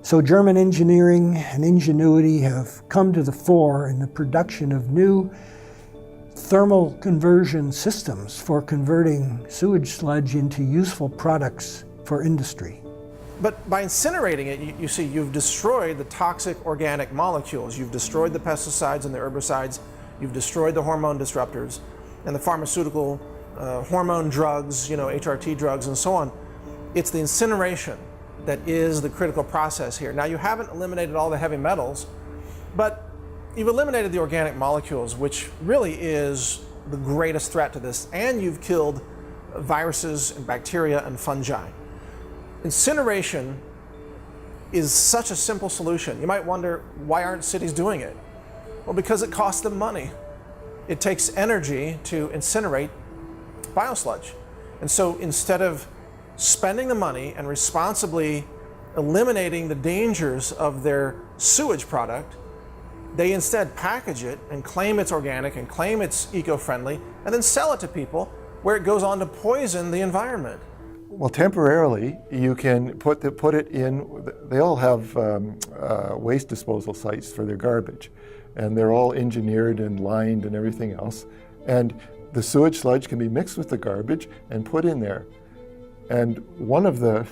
So German engineering and ingenuity have come to the fore in the production of new thermal conversion systems for converting sewage sludge into useful products for industry. But by incinerating it, you see, you've destroyed the toxic organic molecules. You've destroyed the pesticides and the herbicides. You've destroyed the hormone disruptors and the pharmaceutical hormone drugs, HRT drugs and so on. It's the incineration that is the critical process here. Now, you haven't eliminated all the heavy metals, but you've eliminated the organic molecules, which really is the greatest threat to this, and you've killed viruses and bacteria and fungi. Incineration is such a simple solution. You might wonder, why aren't cities doing it? Well, because it costs them money. It takes energy to incinerate biosludge. And so instead of spending the money and responsibly eliminating the dangers of their sewage product, they instead package it and claim it's organic and claim it's eco-friendly and then sell it to people where it goes on to poison the environment. Well, temporarily, you can put it in, they all have waste disposal sites for their garbage, and they're all engineered and lined and everything else. And the sewage sludge can be mixed with the garbage and put in there. And one of the,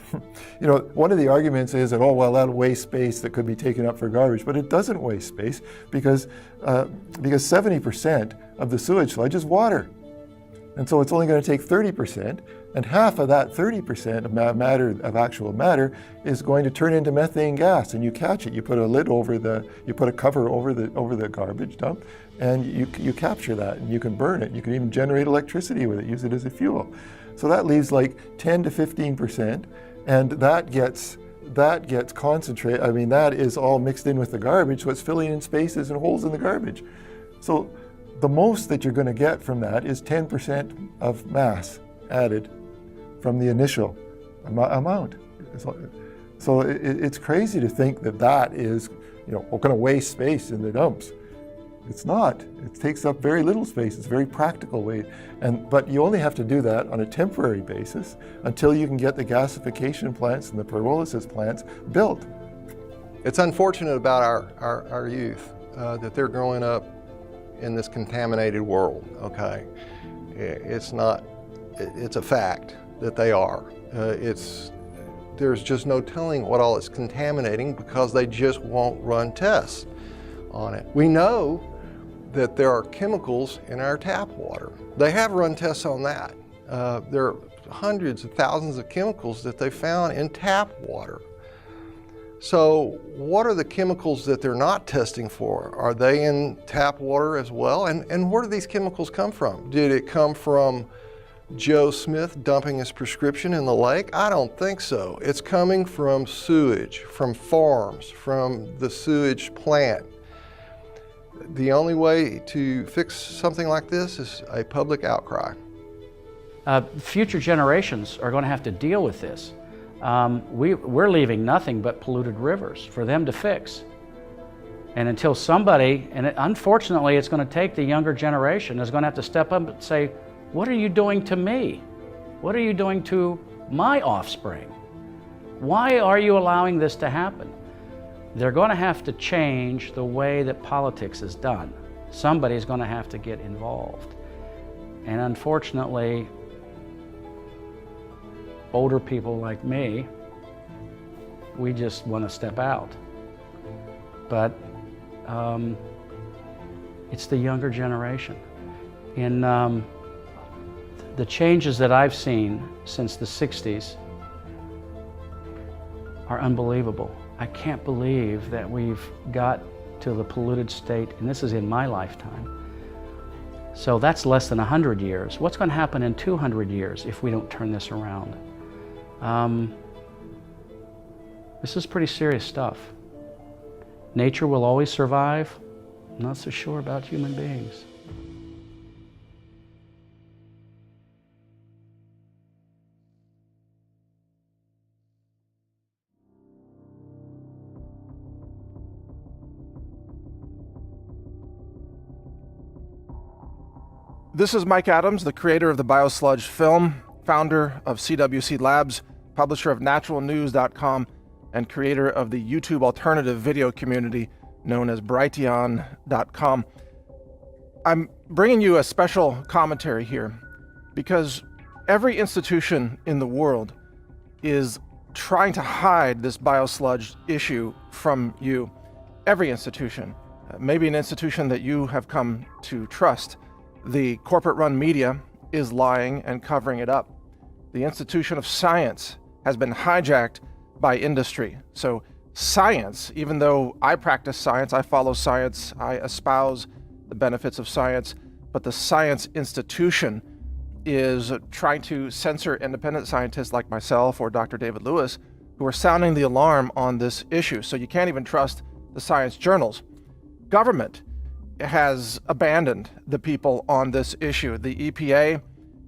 one of the arguments is that, oh, well, that'll waste space that could be taken up for garbage, but it doesn't waste space because 70% of the sewage sludge is water. And so it's only going to take 30%, and half of that 30% of actual matter is going to turn into methane gas, and you catch it. You put a lid over you put a cover over the garbage dump, and you capture that, and you can burn it. You can even generate electricity with it, use it as a fuel. So that leaves like 10 to 15%, and that gets concentrated. I mean, that is all mixed in with the garbage, so it's filling in spaces and holes in the garbage. So the most that you're going to get from that is 10% of mass added from the initial amount. So it's crazy to think that is, we're going to waste space in the dumps. It's not. It takes up very little space. It's a very practical way. But you only have to do that on a temporary basis until you can get the gasification plants and the pyrolysis plants built. It's unfortunate about our youth that they're growing up in this contaminated world, okay? It's not, it's a fact that they are. There's just no telling what all it's contaminating because they just won't run tests on it. We know that there are chemicals in our tap water. They have run tests on that. There are hundreds of thousands of chemicals that they found in tap water. So what are the chemicals that they're not testing for? Are they in tap water as well? And where do these chemicals come from? Did it come from Joe Smith dumping his prescription in the lake? I don't think so. It's coming from sewage, from farms, from the sewage plant. The only way to fix something like this is a public outcry. Future generations are going to have to deal with this. We're leaving nothing but polluted rivers for them to fix. And until somebody, unfortunately it's going to take the younger generation, is going to have to step up and say, what are you doing to me? What are you doing to my offspring? Why are you allowing this to happen? They're going to have to change the way that politics is done. Somebody's going to have to get involved. And unfortunately, older people like me, we just want to step out. But it's the younger generation. In the changes that I've seen since the 60s are unbelievable. I can't believe that we've got to the polluted state, and this is in my lifetime. So that's less than 100 years. What's going to happen in 200 years if we don't turn this around? This is pretty serious stuff. Nature will always survive. I'm not so sure about human beings. This is Mike Adams, the creator of the Biosludged film, founder of CWC Labs, publisher of naturalnews.com, and creator of the YouTube alternative video community known as Brighteon.com. I'm bringing you a special commentary here because every institution in the world is trying to hide this biosludge issue from you. Every institution, maybe an institution that you have come to trust. The corporate-run media is lying and covering it up. The institution of science has been hijacked by industry. So science, even though I practice science, I follow science, I espouse the benefits of science, but the science institution is trying to censor independent scientists like myself or Dr. David Lewis, who are sounding the alarm on this issue. So you can't even trust the science journals. Government has abandoned the people on this issue. The EPA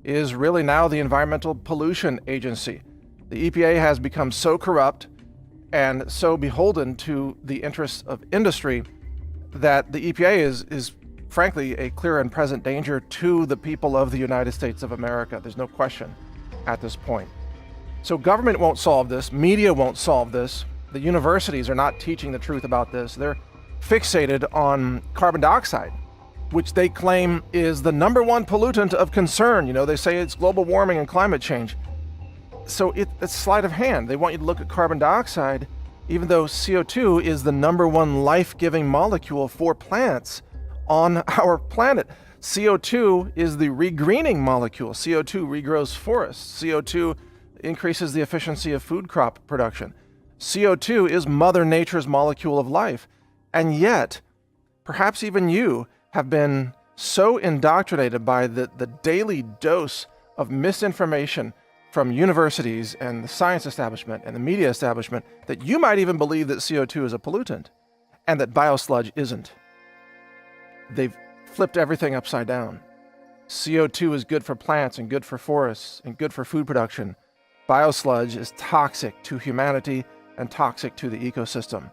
is really now the Environmental Pollution Agency. The EPA has become so corrupt and so beholden to the interests of industry that the EPA is frankly a clear and present danger to the people of the United States of America. There's no question at this point. So government won't solve this, media won't solve this, the universities are not teaching the truth about this. They're fixated on carbon dioxide, which they claim is the #1 pollutant of concern. You know, they say it's global warming and climate change. So it's sleight of hand. They want you to look at carbon dioxide, even though CO2 is the #1 life-giving molecule for plants on our planet. CO2 is the regreening molecule. CO2 regrows forests. CO2 increases the efficiency of food crop production. CO2 is Mother Nature's molecule of life. And yet, perhaps even you have been so indoctrinated by the daily dose of misinformation from universities and the science establishment and the media establishment that you might even believe that CO2 is a pollutant and that biosludge isn't. They've flipped everything upside down. CO2 is good for plants and good for forests and good for food production. Biosludge is toxic to humanity and toxic to the ecosystem.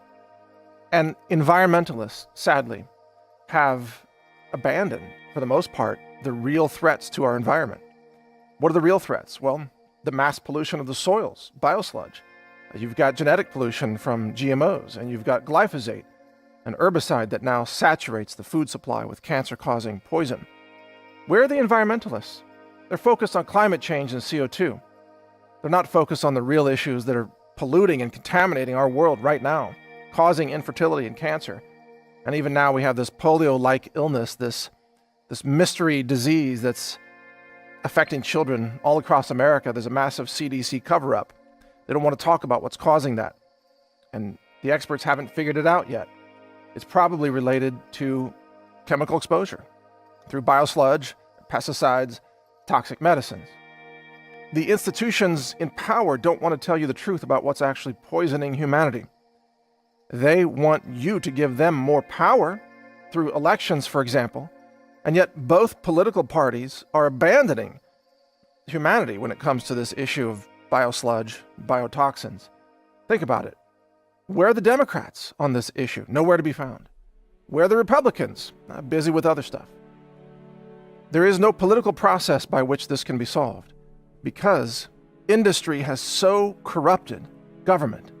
And environmentalists, sadly, have abandoned, for the most part, the real threats to our environment. What are the real threats? Well, the mass pollution of the soils, biosludge. You've got genetic pollution from GMOs, and you've got glyphosate, an herbicide that now saturates the food supply with cancer-causing poison. Where are the environmentalists? They're focused on climate change and CO2. They're not focused on the real issues that are polluting and contaminating our world right now, causing infertility and cancer. And even now we have this polio-like illness, this mystery disease that's affecting children all across America. There's a massive CDC cover-up. They don't want to talk about what's causing that. And the experts haven't figured it out yet. It's probably related to chemical exposure through biosludge, pesticides, toxic medicines. The institutions in power don't want to tell you the truth about what's actually poisoning humanity. They want you to give them more power through elections, for example, and yet both political parties are abandoning humanity when it comes to this issue of biosludge, biotoxins. Think about it. Where are the Democrats on this issue? Nowhere to be found. Where are the Republicans? Busy with other stuff. There is no political process by which this can be solved because industry has so corrupted government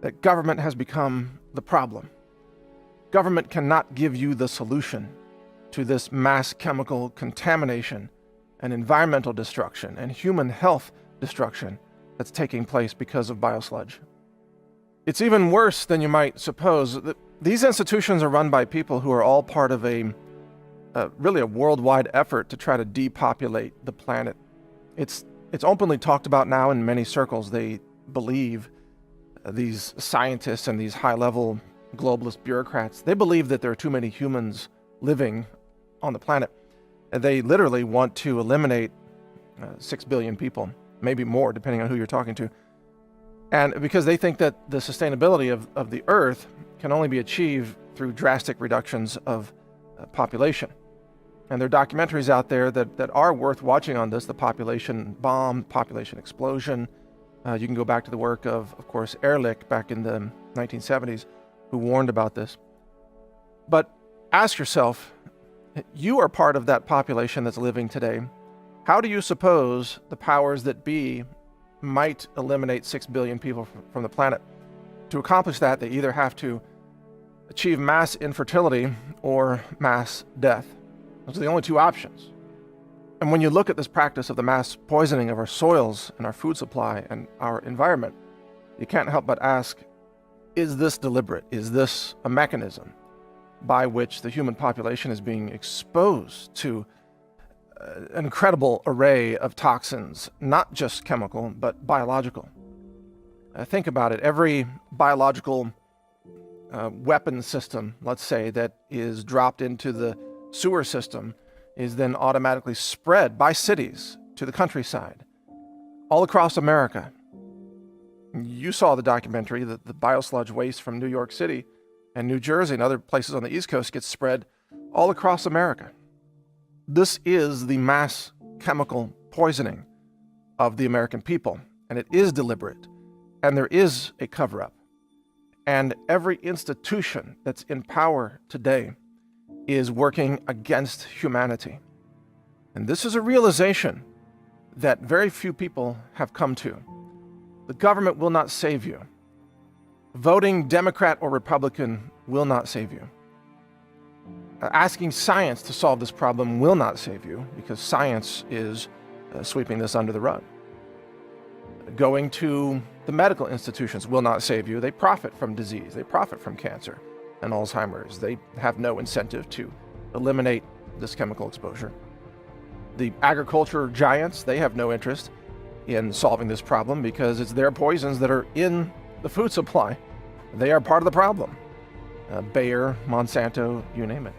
that government has become the problem. Government cannot give you the solution to this mass chemical contamination and environmental destruction and human health destruction that's taking place because of biosludge. It's even worse than you might suppose. These institutions are run by people who are all part of really a worldwide effort to try to depopulate the planet. It's openly talked about now in many circles. They believe, these scientists and these high-level globalist bureaucrats, they believe that there are too many humans living on the planet. And they literally want to eliminate 6 billion people, maybe more, depending on who you're talking to. And because they think that the sustainability of the Earth can only be achieved through drastic reductions of population. And there are documentaries out there that are worth watching on this, the population bomb, population explosion. You can go back to the work of course, Ehrlich back in the 1970s, who warned about this. But ask yourself, you are part of that population that's living today. How do you suppose the powers that be might eliminate 6 billion people from the planet? To accomplish that, they either have to achieve mass infertility or mass death. Those are the only two options. And when you look at this practice of the mass poisoning of our soils and our food supply and our environment, you can't help but ask, is this deliberate? Is this a mechanism by which the human population is being exposed to an incredible array of toxins, not just chemical, but biological? Think about it. Every biological weapon system, let's say, that is dropped into the sewer system is then automatically spread by cities to the countryside, all across America. You saw the documentary that the biosludge waste from New York City and New Jersey and other places on the East Coast gets spread all across America. This is the mass chemical poisoning of the American people, and it is deliberate, and there is a cover-up. And every institution that's in power today is working against humanity. And this is a realization that very few people have come to. The government will not save you. Voting Democrat or Republican will not save you. Asking science to solve this problem will not save you, because science is sweeping this under the rug. Going to the medical institutions will not save you. They profit from disease. They profit from cancer and Alzheimer's. They have no incentive to eliminate this chemical exposure. The agriculture giants, they have no interest in solving this problem because it's their poisons that are in the food supply. They are part of the problem. Bayer, Monsanto, you name it.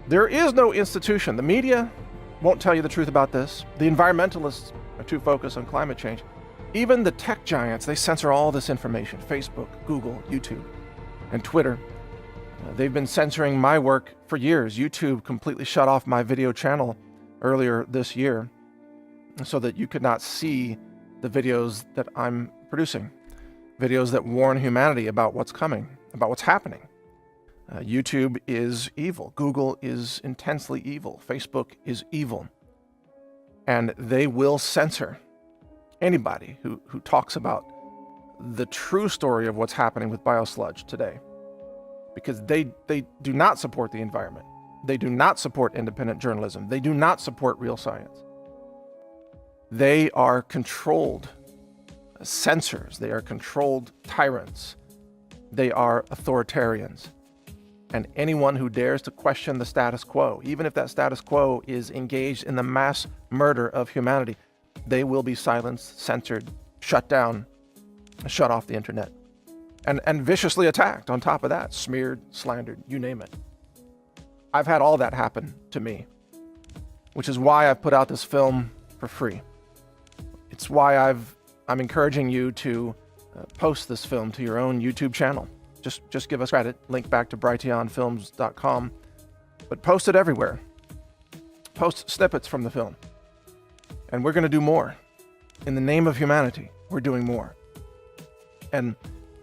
There is no institution. The media won't tell you the truth about this. The environmentalists are too focused on climate change. Even the tech giants, they censor all this information. Facebook, Google, YouTube, and Twitter. They've been censoring my work for years. YouTube completely shut off my video channel earlier this year so that you could not see the videos that I'm producing. Videos that warn humanity about what's coming, about what's happening. YouTube is evil. Google is intensely evil. Facebook is evil. And they will censor anybody who talks about the true story of what's happening with Biosludged today. Because they do not support the environment. They do not support independent journalism. They do not support real science. They are controlled censors. They are controlled tyrants. They are authoritarians. And anyone who dares to question the status quo, even if that status quo is engaged in the mass murder of humanity, they will be silenced, censored, shut down, shut off the internet. And viciously attacked on top of that, smeared, slandered, you name it. I've had all that happen to me, which is why I've put out this film for free. It's why I'm encouraging you to post this film to your own YouTube channel. Just give us credit, link back to brighteonfilms.com, but post it everywhere. Post snippets from the film. And we're going to do more. In the name of humanity, we're doing more. And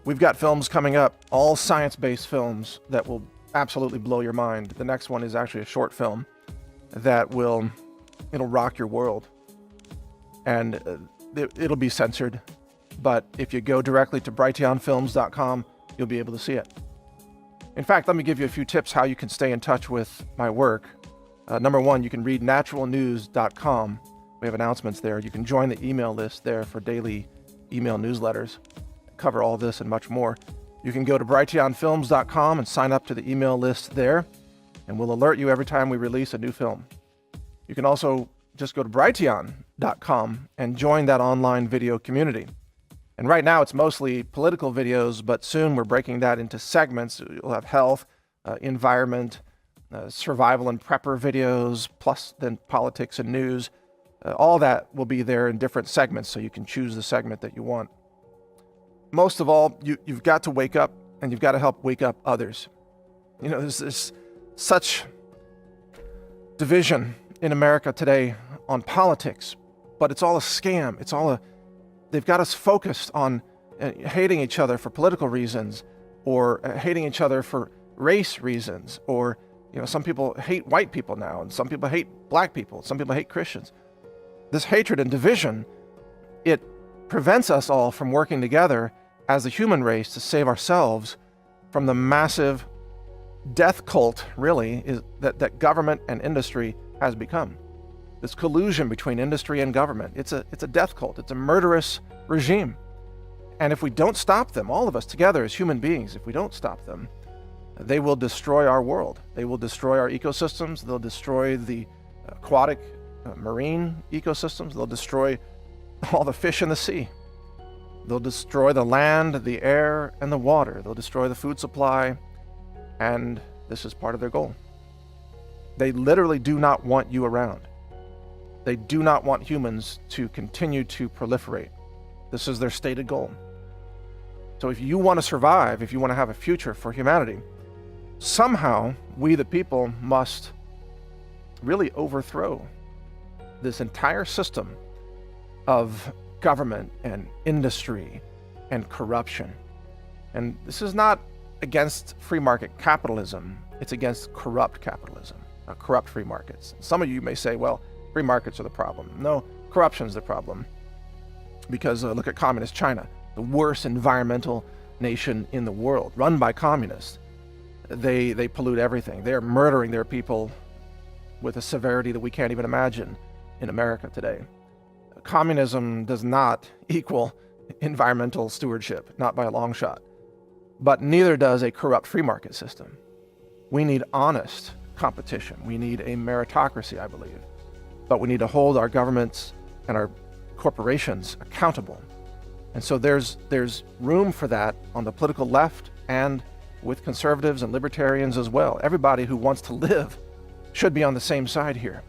we've got films coming up, all science-based films that will absolutely blow your mind. The next one is actually a short film that it'll rock your world. And it'll be censored. But if you go directly to brighteonfilms.com, you'll be able to see it. In fact, let me give you a few tips how you can stay in touch with my work. Number one, you can read naturalnews.com. We have announcements there. You can join the email list there for daily email newsletters. Cover all this and much more. You can go to brighteonfilms.com and sign up to the email list there, and we'll alert you every time we release a new film. You can also just go to brighteon.com and join that online video community. And right now it's mostly political videos, but soon we're breaking that into segments. You'll have health, environment, survival and prepper videos, plus then politics and news. All that will be there in different segments, so you can choose the segment that you want. Most of all, you've got to wake up, and you've got to help wake up others. You know, there's such division in America today on politics, but it's all a scam. They've got us focused on hating each other for political reasons, or hating each other for race reasons, or some people hate white people now, and some people hate black people, some people hate Christians. This hatred and division, it prevents us all from working together as a human race to save ourselves from the massive death cult, really, that government and industry has become. This collusion between industry and government, it's a death cult. It's a murderous regime. And if we don't stop them, all of us together as human beings, if we don't stop them, they will destroy our world. They will destroy our ecosystems. They'll destroy the aquatic marine ecosystems. They'll destroy all the fish in the sea. They'll destroy the land, the air, and the water. They'll destroy the food supply, and this is part of their goal. They literally do not want you around. They do not want humans to continue to proliferate. This is their stated goal. So if you want to survive, if you want to have a future for humanity, somehow we the people must really overthrow this entire system of government and industry and corruption. And this is not against free market capitalism, it's against corrupt capitalism, corrupt free markets. Some of you may say, well, free markets are the problem. No, corruption's the problem. Because look at communist China, the worst environmental nation in the world, run by communists. They pollute everything. They're murdering their people with a severity that we can't even imagine in America today. Communism does not equal environmental stewardship, not by a long shot. But neither does a corrupt free market system. We need honest competition. We need a meritocracy, I believe. But we need to hold our governments and our corporations accountable. And so there's room for that on the political left and with conservatives and libertarians as well. Everybody who wants to live should be on the same side here,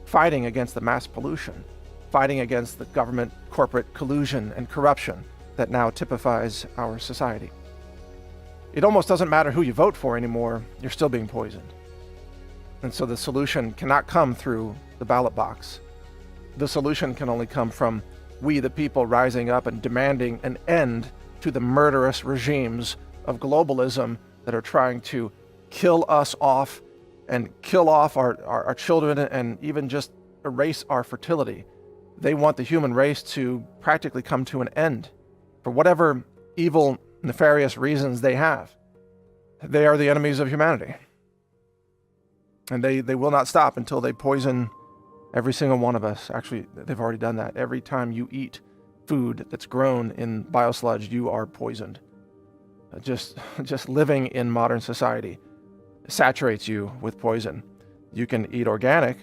fighting against the mass pollution, fighting against the government corporate collusion and corruption that now typifies our society. It almost doesn't matter who you vote for anymore, you're still being poisoned. And so the solution cannot come through the ballot box. The solution can only come from we the people rising up and demanding an end to the murderous regimes of globalism that are trying to kill us off and kill off our children and even just erase our fertility. They want the human race to practically come to an end for whatever evil, nefarious reasons they have. They are the enemies of humanity. And they will not stop until they poison every single one of us. Actually, they've already done that. Every time you eat food that's grown in Biosludged, you are poisoned. Just living in modern society saturates you with poison. You can eat organic,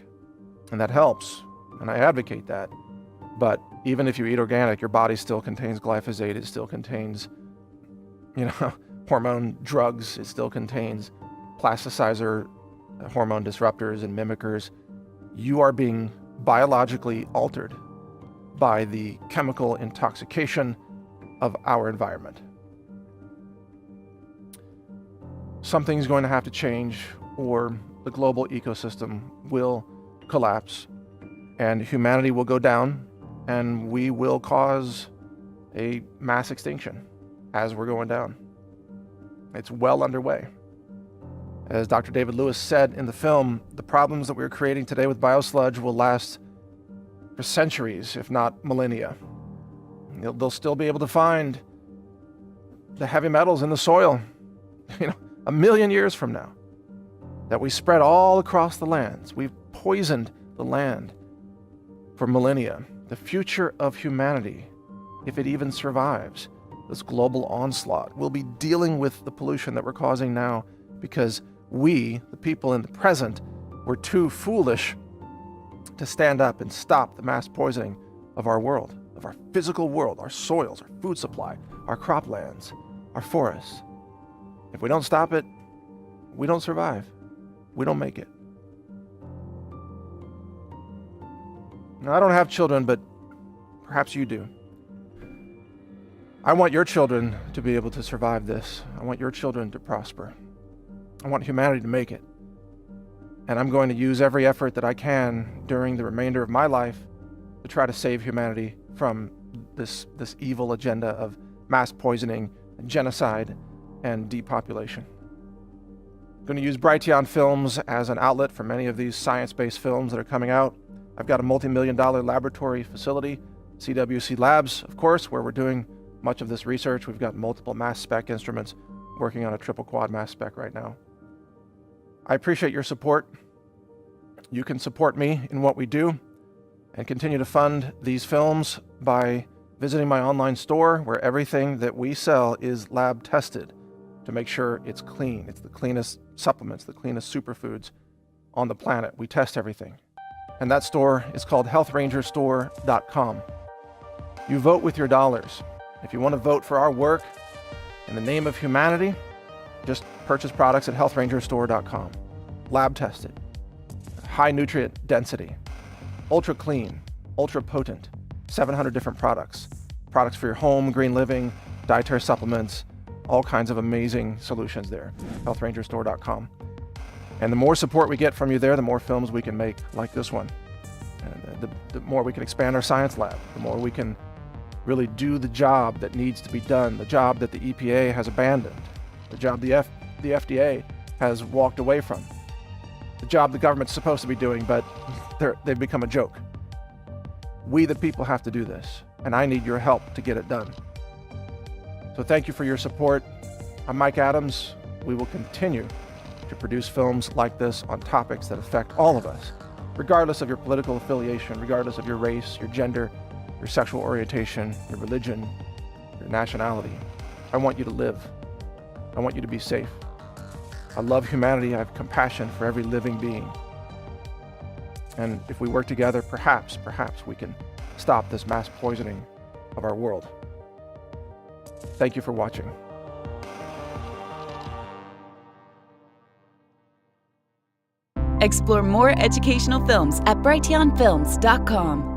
and that helps, and I advocate that. But even if you eat organic, your body still contains glyphosate. It still contains, hormone drugs. It still contains plasticizer, hormone disruptors, and mimickers. You are being biologically altered by the chemical intoxication of our environment. Something's going to have to change, or the global ecosystem will collapse, and humanity will go down, and we will cause a mass extinction as we're going down. It's well underway. As Dr. David Lewis said in the film, the problems that we're creating today with Biosludge will last for centuries, if not millennia. They'll still be able to find the heavy metals in the soil, 1 million years from now, that we spread all across the lands. We've poisoned the land for millennia. The future of humanity, if it even survives this global onslaught, will be dealing with the pollution that we're causing now because we, the people in the present, were too foolish to stand up and stop the mass poisoning of our world, of our physical world, our soils, our food supply, our croplands, our forests. If we don't stop it, we don't survive. We don't make it. Now, I don't have children, but perhaps you do. I want your children to be able to survive this. I want your children to prosper. I want humanity to make it. And I'm going to use every effort that I can during the remainder of my life to try to save humanity from this evil agenda of mass poisoning, genocide, and depopulation. I'm going to use Brighteon Films as an outlet for many of these science-based films that are coming out. I've got a multi-million-dollar laboratory facility, CWC Labs, of course, where we're doing much of this research. We've got multiple mass spec instruments working on a triple quad mass spec right now. I appreciate your support. You can support me in what we do and continue to fund these films by visiting my online store, where everything that we sell is lab tested to make sure it's clean. It's the cleanest supplements, the cleanest superfoods on the planet. We test everything. And that store is called healthrangerstore.com. You vote with your dollars. If you want to vote for our work in the name of humanity, just purchase products at healthrangerstore.com. Lab tested, high nutrient density, ultra clean, ultra potent, 700 different products. Products for your home, green living, dietary supplements, all kinds of amazing solutions there. healthrangerstore.com. And the more support we get from you there, the more films we can make like this one. And the more we can expand our science lab, the more we can really do the job that needs to be done, the job that the EPA has abandoned, the job the FDA has walked away from, the job the government's supposed to be doing, but they've become a joke. We, the people, have to do this, and I need your help to get it done. So thank you for your support. I'm Mike Adams. We will continue to produce films like this on topics that affect all of us, regardless of your political affiliation, regardless of your race, your gender, your sexual orientation, your religion, your nationality. I want you to live. I want you to be safe. I love humanity. I have compassion for every living being. And if we work together, perhaps we can stop this mass poisoning of our world. Thank you for watching. Explore more educational films at brighteonfilms.com.